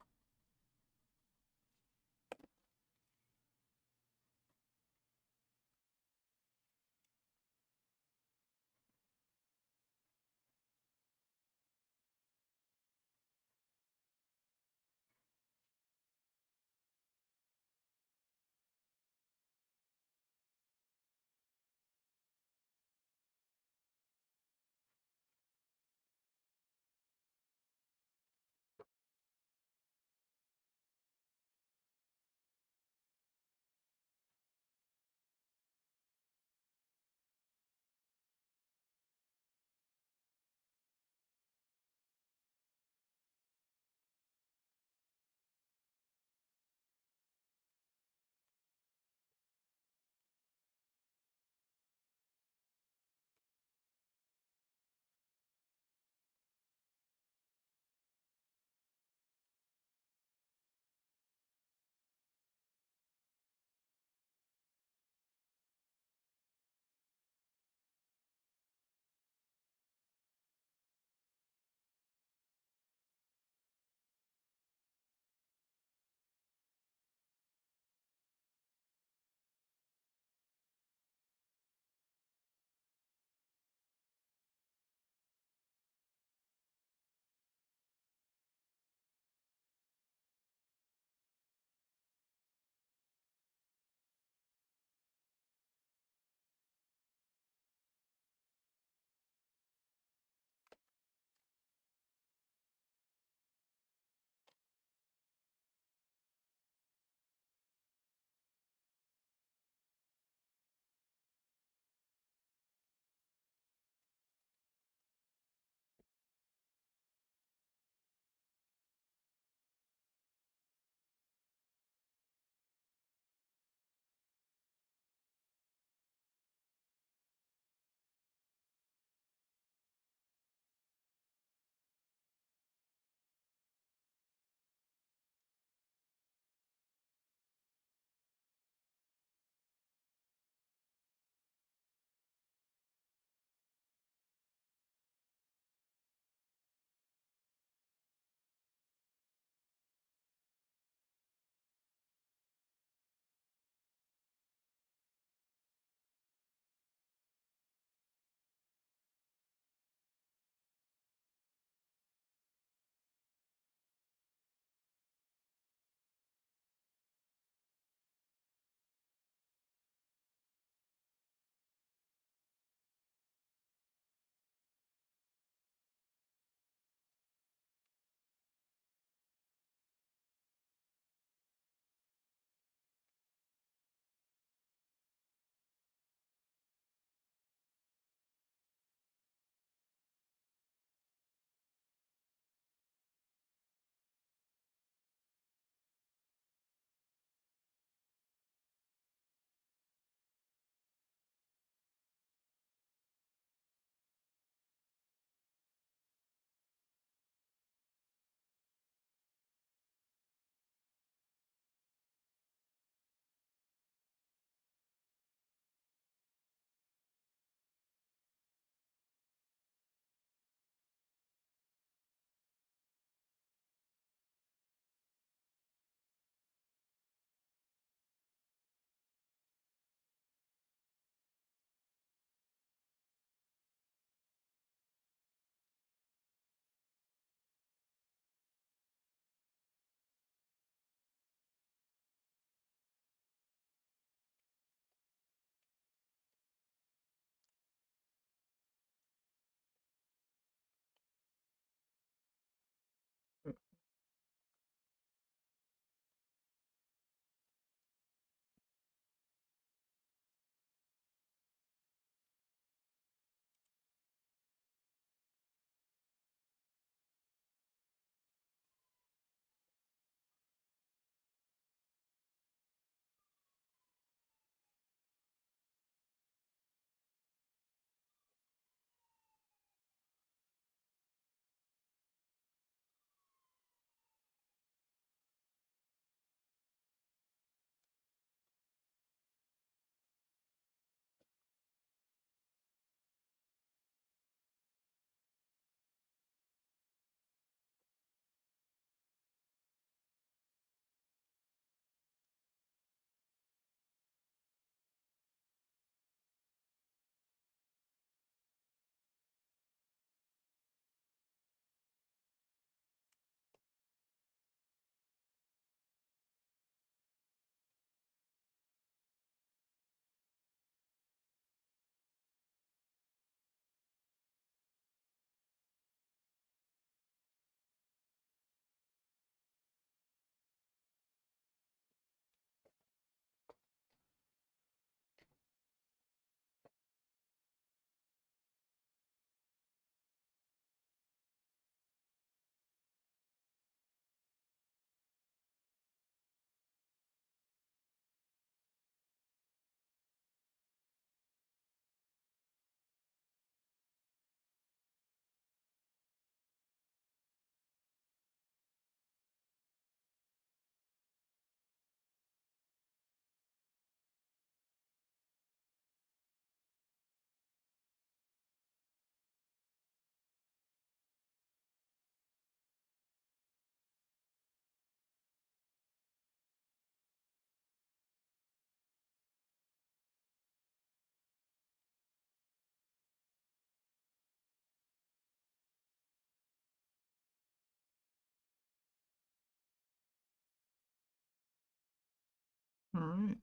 Alright.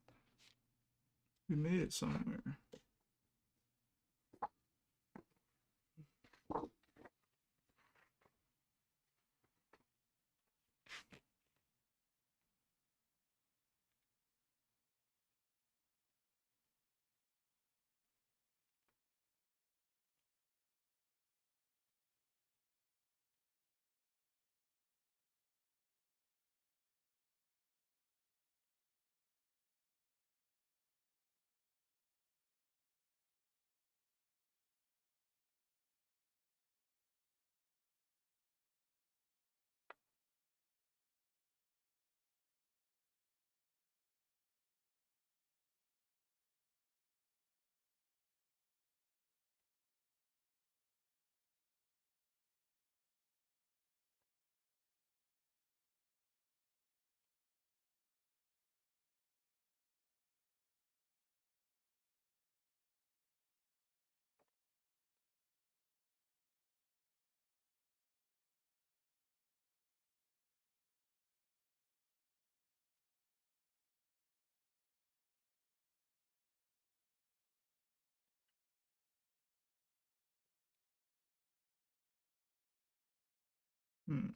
We made it somewhere. Hmm.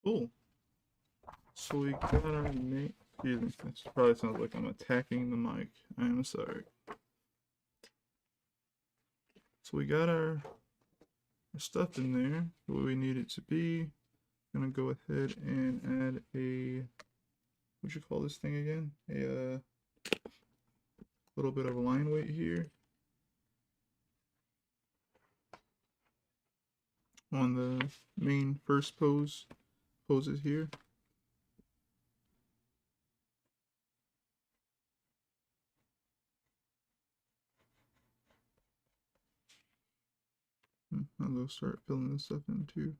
Cool. So we got our main. Excuse me. That probably sounds like I'm attacking the mic. I am sorry. So we got our stuff in there the way we need it to be. Gonna go ahead and add a, what you call this thing again? A little bit of a line weight here on the main first poses here. I'll go start filling this stuff in too.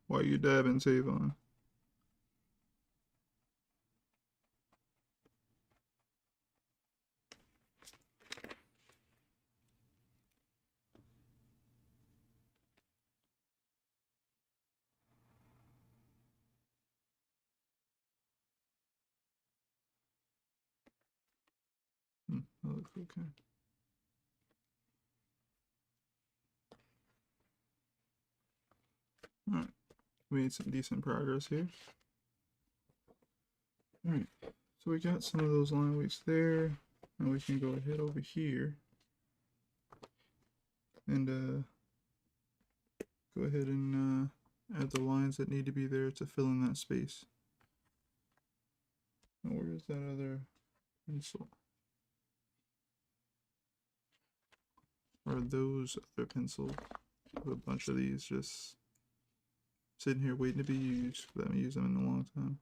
Why you dabbing, Tavon? That looks okay. Alright, we made some decent progress here. Alright, so we got some of those line weights there. Now we can go ahead over here and go ahead and add the lines that need to be there to fill in that space. Now where is that other pencil? Or those other pencils? A bunch of these just sitting here waiting to be used. I haven't used them in a long time.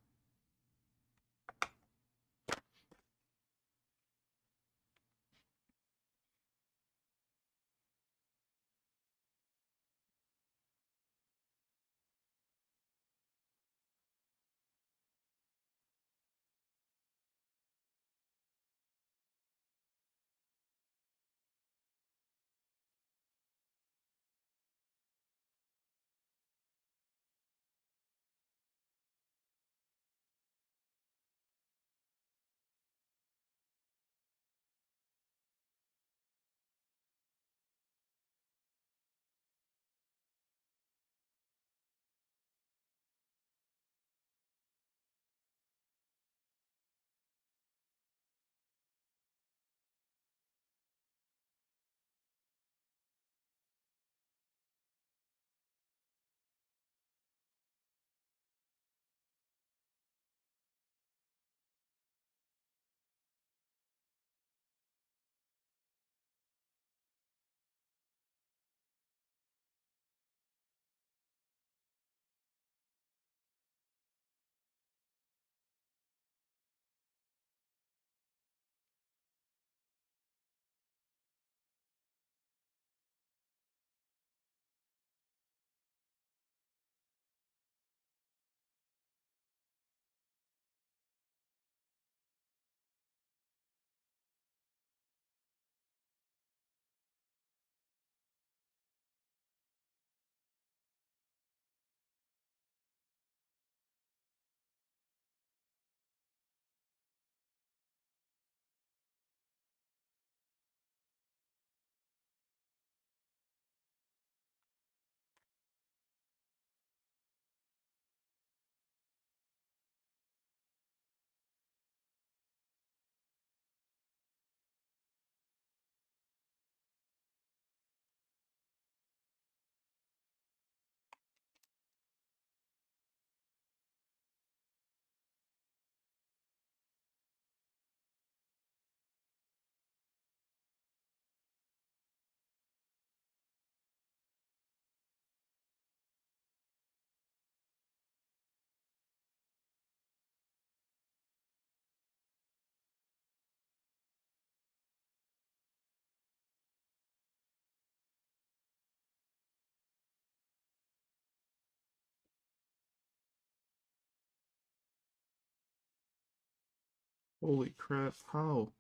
Holy crap, how?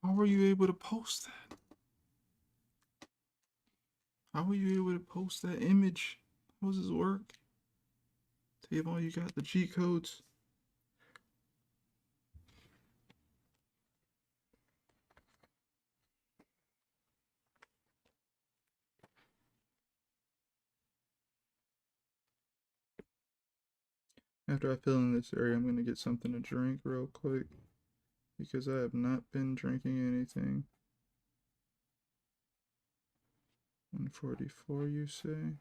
How are you able to post that? How are you able to post that image? How does this work? Tavon, you got the cheat codes. After I fill in this area, I'm gonna get something to drink real quick because I have not been drinking anything. 144, you say?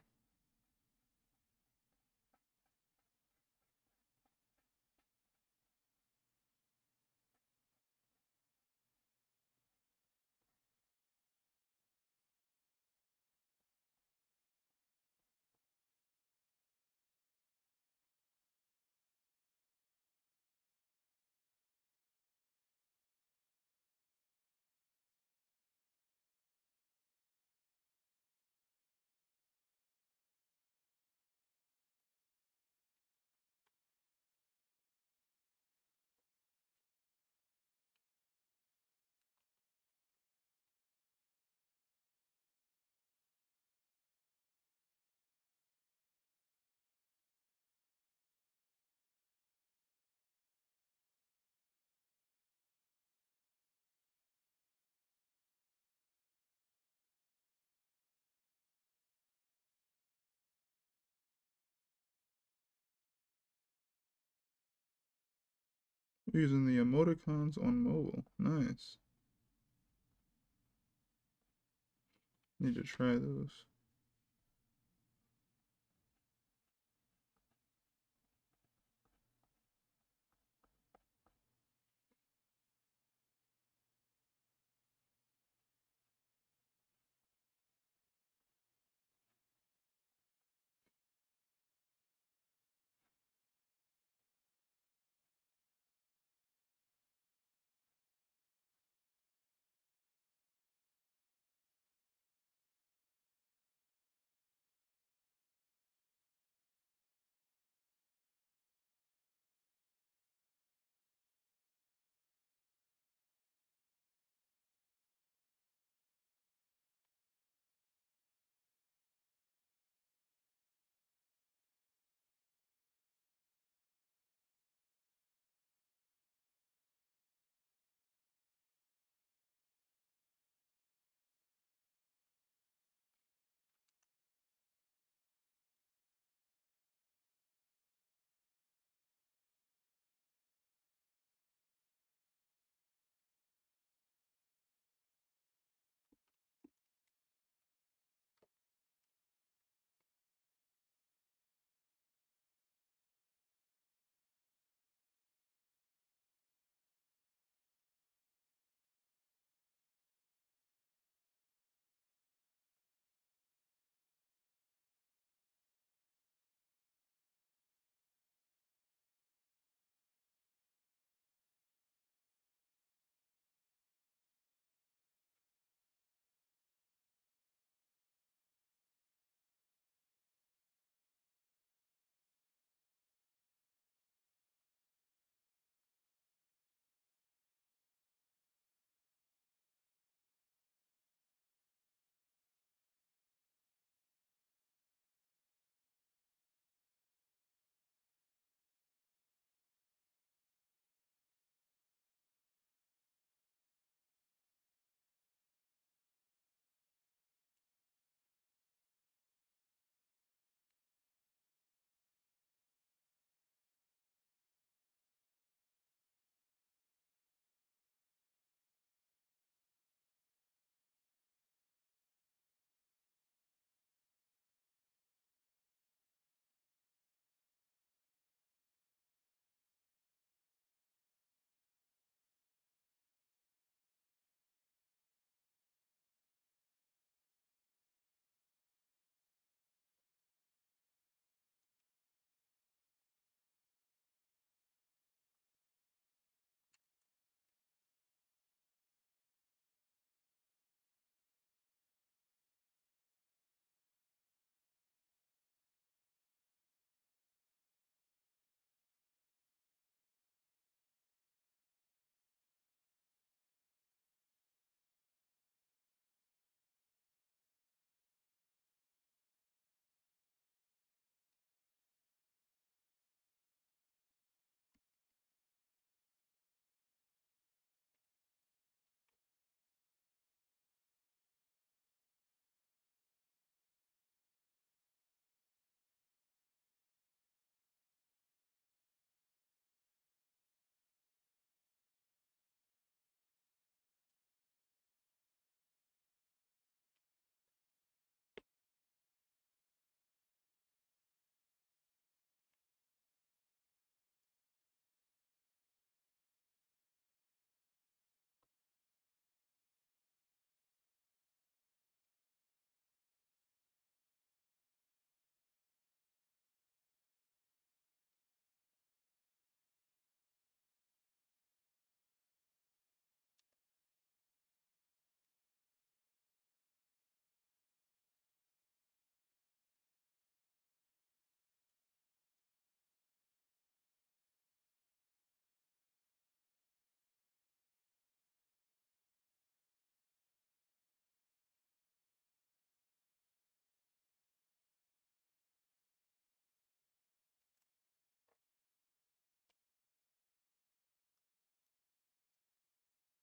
Using the emoticons on mobile. Nice. Need to try those.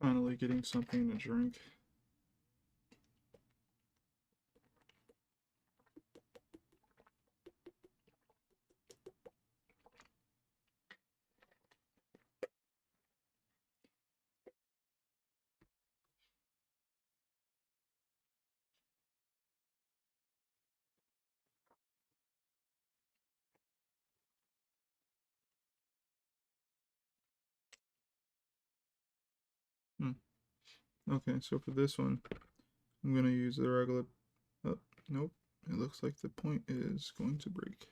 Finally getting something to drink. Okay, so for this one, I'm gonna use the regular. Oh, nope. It looks like the point is going to break.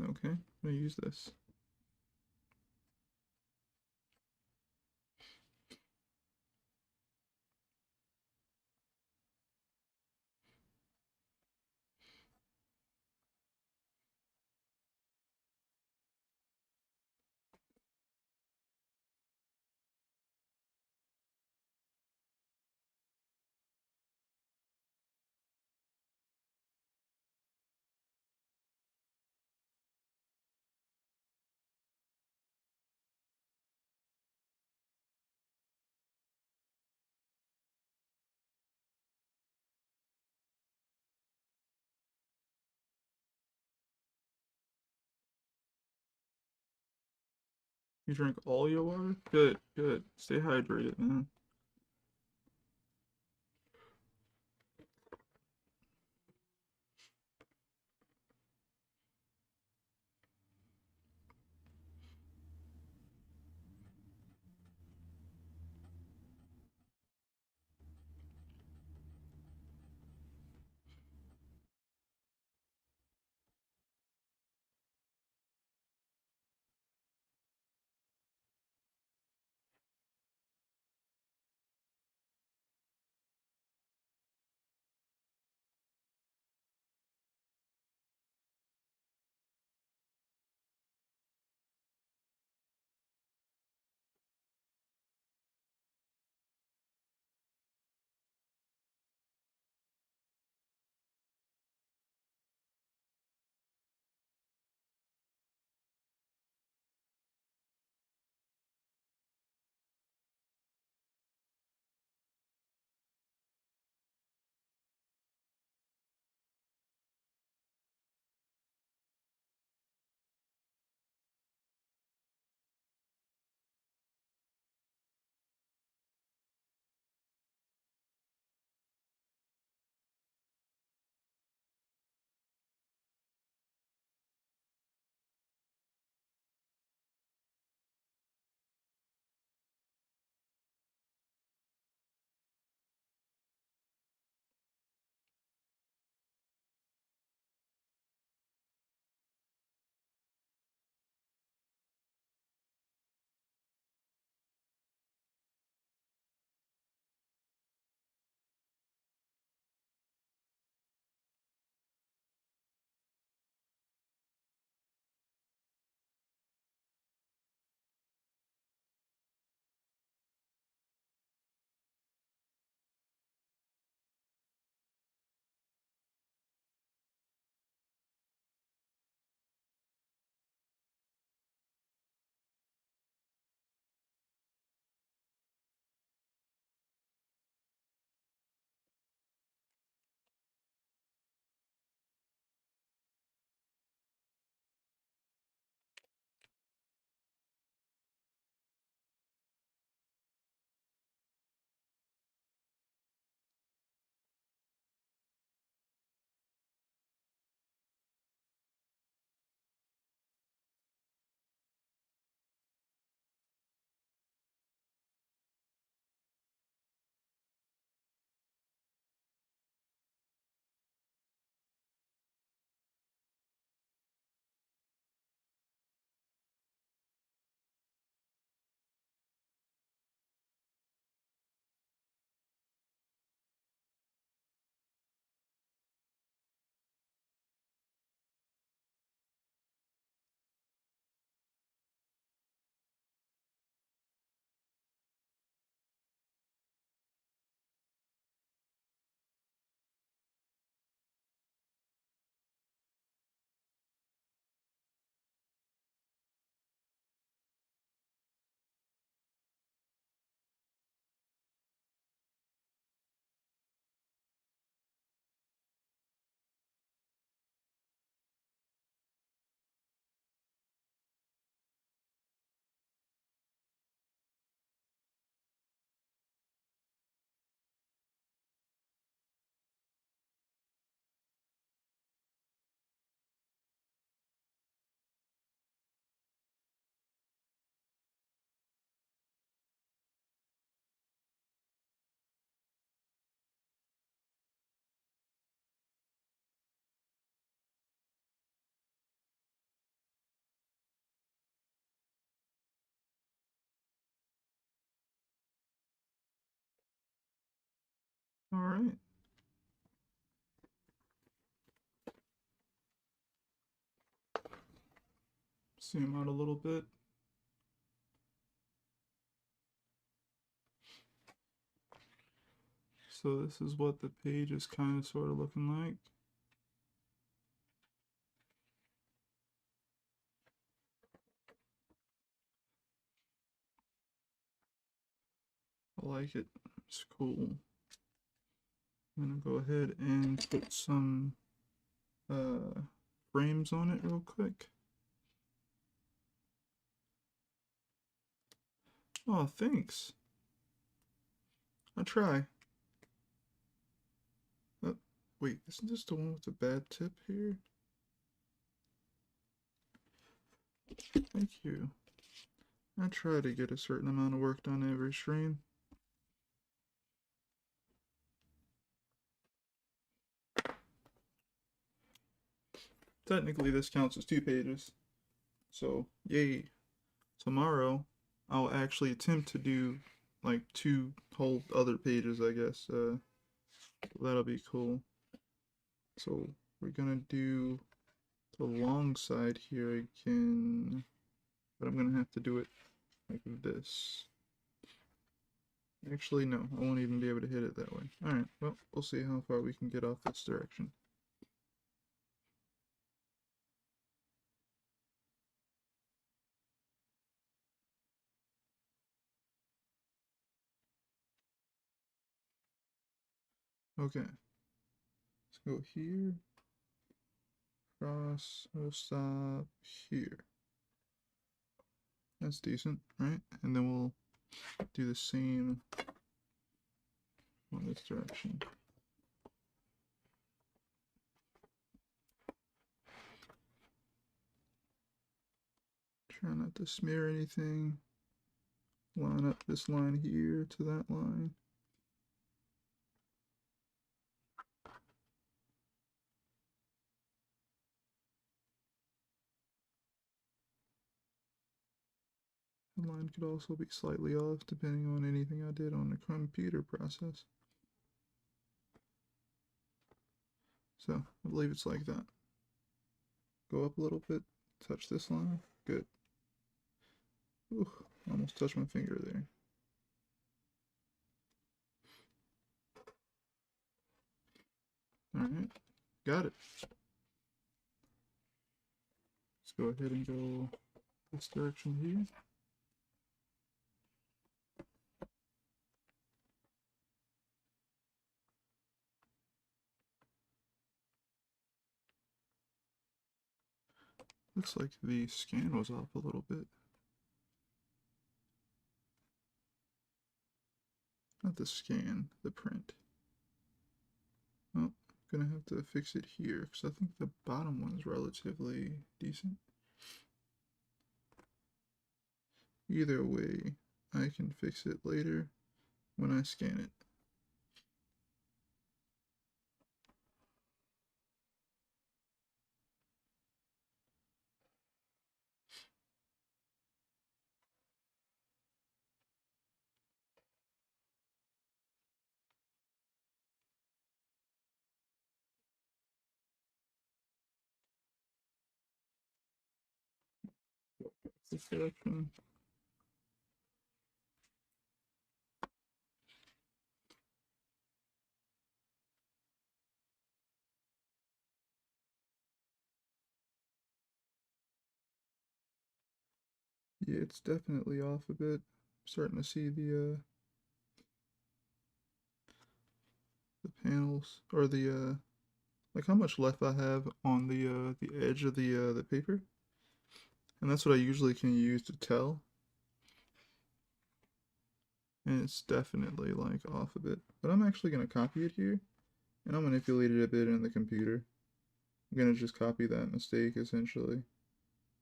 Okay, I'm gonna use this. You drink all your water? Good, good. Stay hydrated, man. Alright. Zoom out a little bit. So this is what the page is kind of sort of looking like. I like it. It's cool. I'm gonna go ahead and put some frames on it real quick. Oh, thanks. I'll try. Wait, isn't this the one with the bad tip here? Thank you. I try to get a certain amount of work done every stream. Technically, this counts as 2 pages. So, yay. Tomorrow, I'll actually attempt to do like 2 whole other pages, I guess. That'll be cool. So, we're gonna do the long side here again, but I'm gonna have to do it like this. Actually, no, I won't even be able to hit it that way. Alright, well, we'll see how far we can get off this direction. Okay, let's go here, cross, we'll stop here. That's decent, right? And then we'll do the same on this direction. Try not to smear anything. Line up this line here to that line. The line could also be slightly off depending on anything I did on the computer process. So, I believe it's like that. Go up a little bit, touch this line. Good. Ooh, almost touched my finger there. Alright, got it. Let's go ahead and go this direction here. Looks like the scan was off a little bit. Not the scan, the print. Well, I'm gonna have to fix it here because I think the bottom one's relatively decent. Either way, I can fix it later when I scan it. This direction. Yeah, it's definitely off a bit. I'm starting to see the panels or the like how much left I have on the edge of the paper. And that's what I usually can use to tell. And it's definitely like off a bit. But I'm actually gonna copy it here and I'll manipulate it a bit in the computer. I'm gonna just copy that mistake essentially.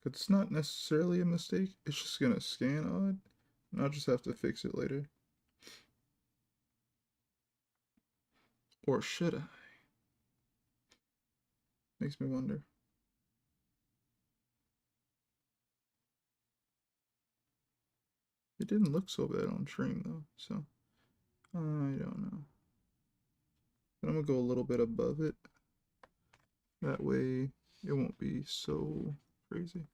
Because it's not necessarily a mistake, it's just gonna scan odd. And I'll just have to fix it later. Or should I? Makes me wonder. It didn't look so bad on stream though, so I don't know. And I'm gonna go a little bit above it. That way it won't be so crazy.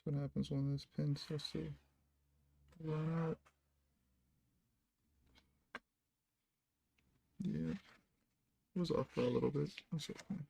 That's what happens when this pen starts to run out. Yeah, it was off by a little bit. That's okay.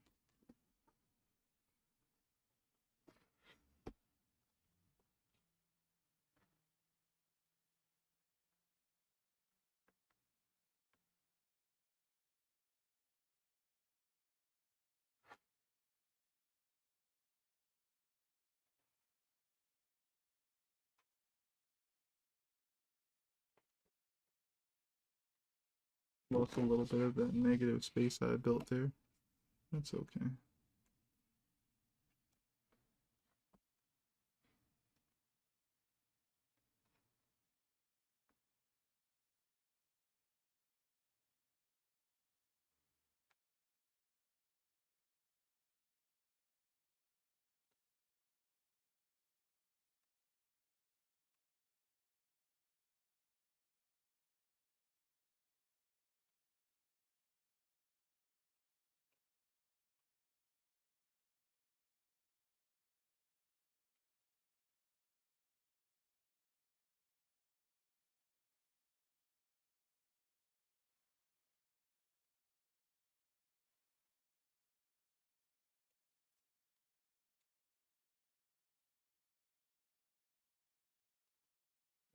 Lost a little bit of that negative space I built there. That's okay.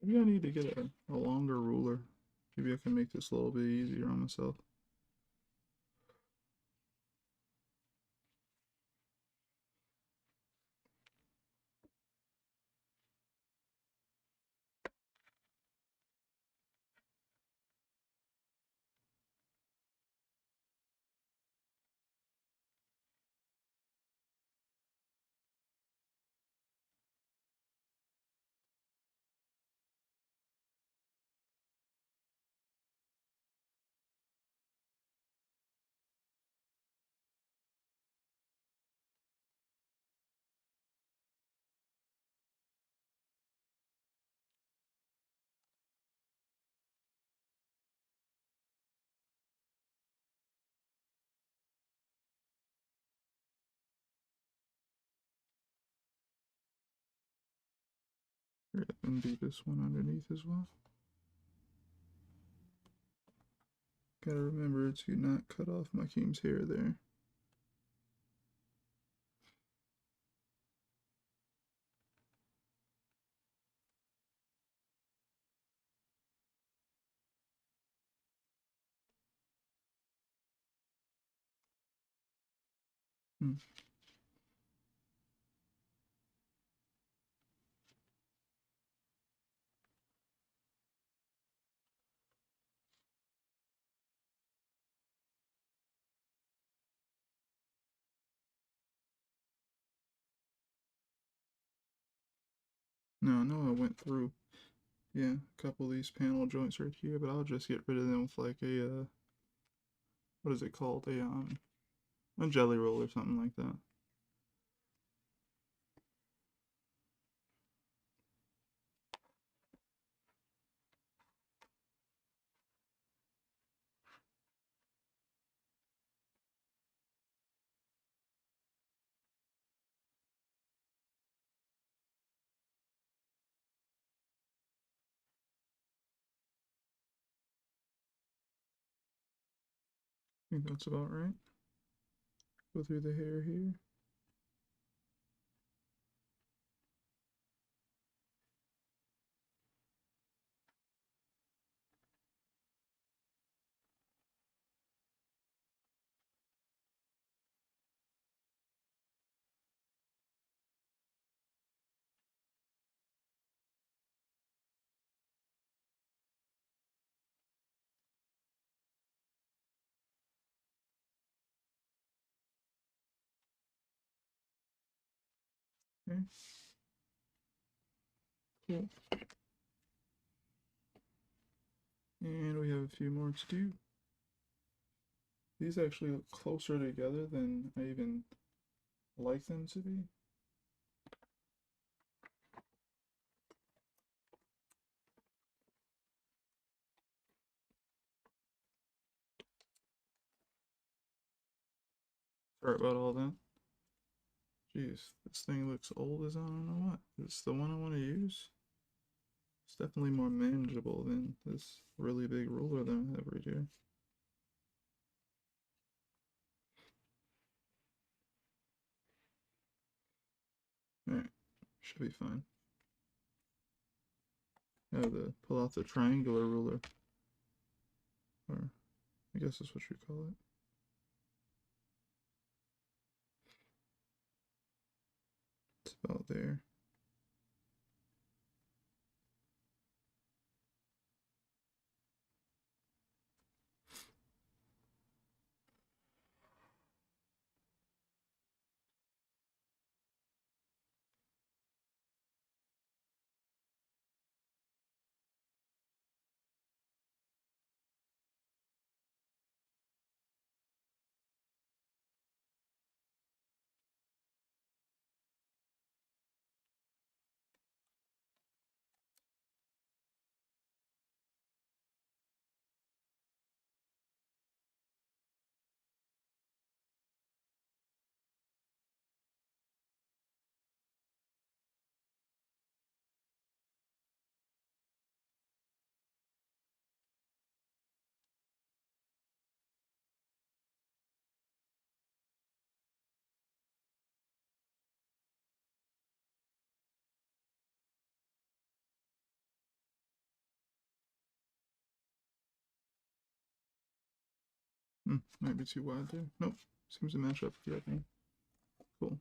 Maybe I need to get a longer ruler. Maybe I can make this a little bit easier on myself. Here, and do this one underneath as well. Gotta remember to not cut off my Keem's hair there. Hmm. No, I know I went through, yeah, a couple of these panel joints right here, but I'll just get rid of them with like a, what is it called? A jelly roll or something like that. I think that's about right. Go through the hair here. Okay, cool. And we have a few more to do. These actually look closer together than I even like them to be. Sorry about all that. Jeez, this thing looks old as I don't know what. Is this the one I want to use? It's definitely more manageable than this really big ruler that I have right here. Alright, should be fine. I have to pull out the triangular ruler. Or, I guess that's what you call it. It's about there. Might be too wide there. Nope. Seems to match up with everything. Cool.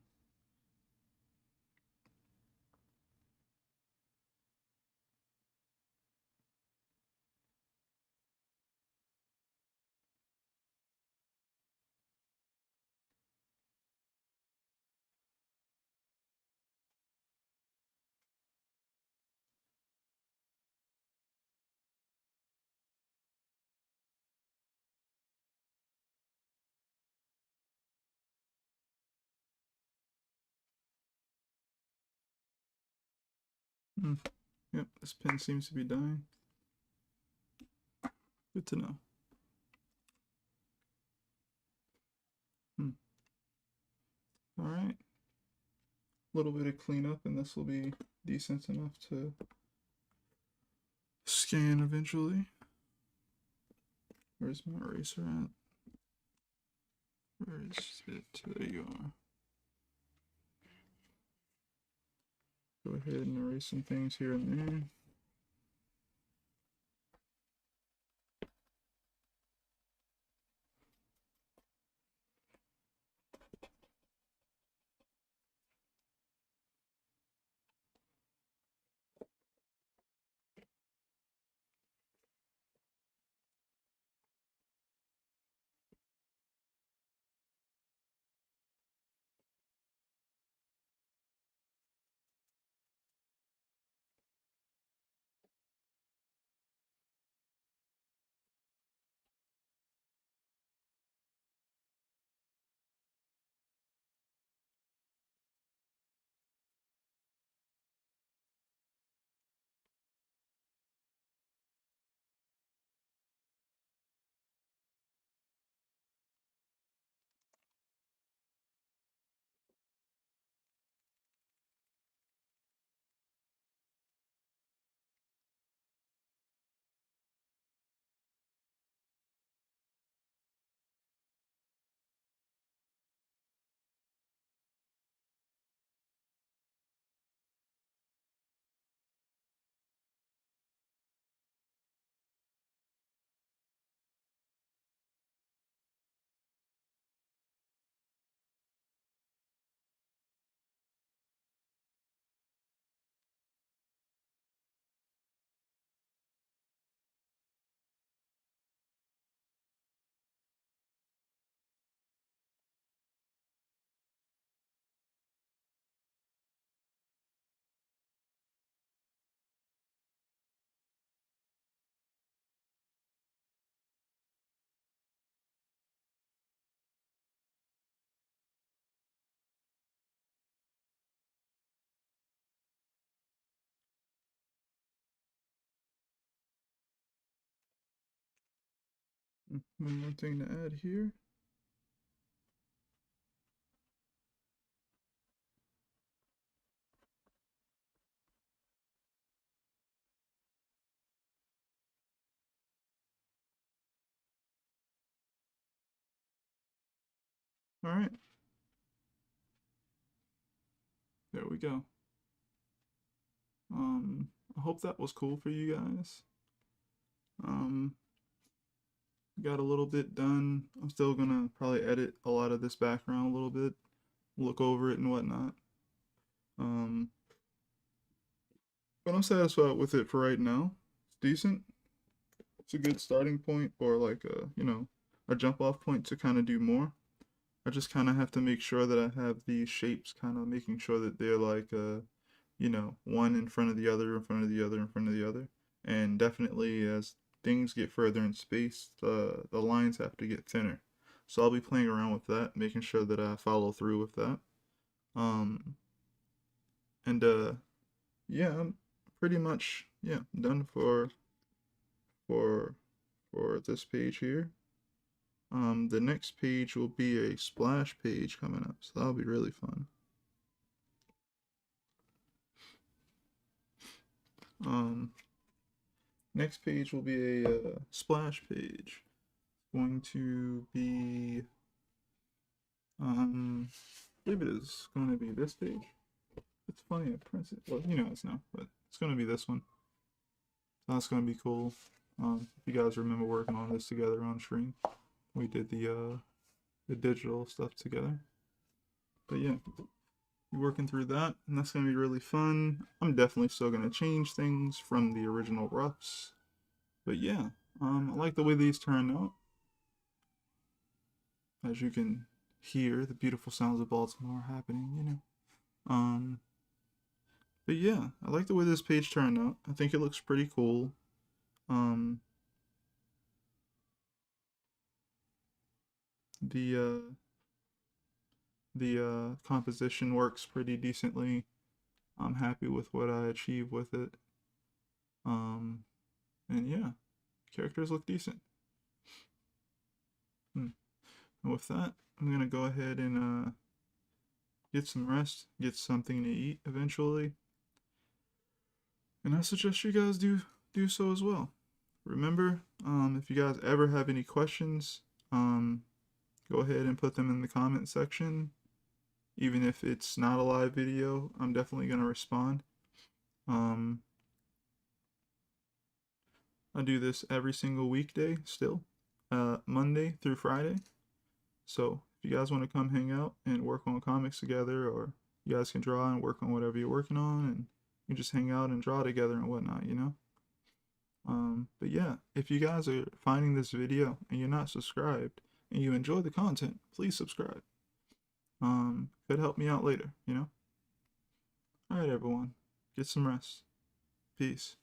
Yep, this pen seems to be dying. Good to know. Alright. A little bit of cleanup and this will be decent enough to scan eventually. Where's my eraser at? Where is it? There you are. Go ahead and erase some things here and there. One more thing to add here. All right. There we go. I hope that was cool for you guys. Um, got a little bit done. I'm still gonna probably edit a lot of this background a little bit, look over it and whatnot. Um, but I'm satisfied with it for right now. It's decent. It's a good starting point or like a jump off point to kind of do more. I just kind of have to make sure that I have these shapes kind of making sure that they're like one in front of the other, in front of the other, in front of the other. And definitely as things get further in space, the lines have to get thinner. So I'll be playing around with that, making sure that I follow through with that. Um, and yeah, I'm pretty much done for for this page here. The next page will be a splash page coming up, so that'll be really fun. Um, Next page will be a splash page. Going to be, I believe it is going to be this page. It's funny, I print it. Well, you know it's now, but it's going to be this one. So that's going to be cool. If you guys remember working on this together on stream, we did the digital stuff together. But yeah, be working through that, and that's going to be really fun. I'm definitely still going to change things from the original roughs. But yeah, I like the way these turn out. As you can hear, the beautiful sounds of Baltimore happening. Um, but yeah, I like the way this page turned out. I think it looks pretty cool. Um, the composition works pretty decently. I'm happy with what I achieved with it. And yeah, characters look decent. And with that, I'm gonna go ahead and get some rest, get something to eat eventually. And I suggest you guys do so as well. Remember, if you guys ever have any questions, go ahead and put them in the comment section. Even if it's not a live video, I'm definitely gonna respond. I do this every single weekday still, Monday through Friday. So if you guys want to come hang out and work on comics together, or you guys can draw and work on whatever you're working on, and you just hang out and draw together and whatnot. But yeah, if you guys are finding this video and you're not subscribed and you enjoy the content, please subscribe. Could help me out later. All right, everyone, get some rest. Peace.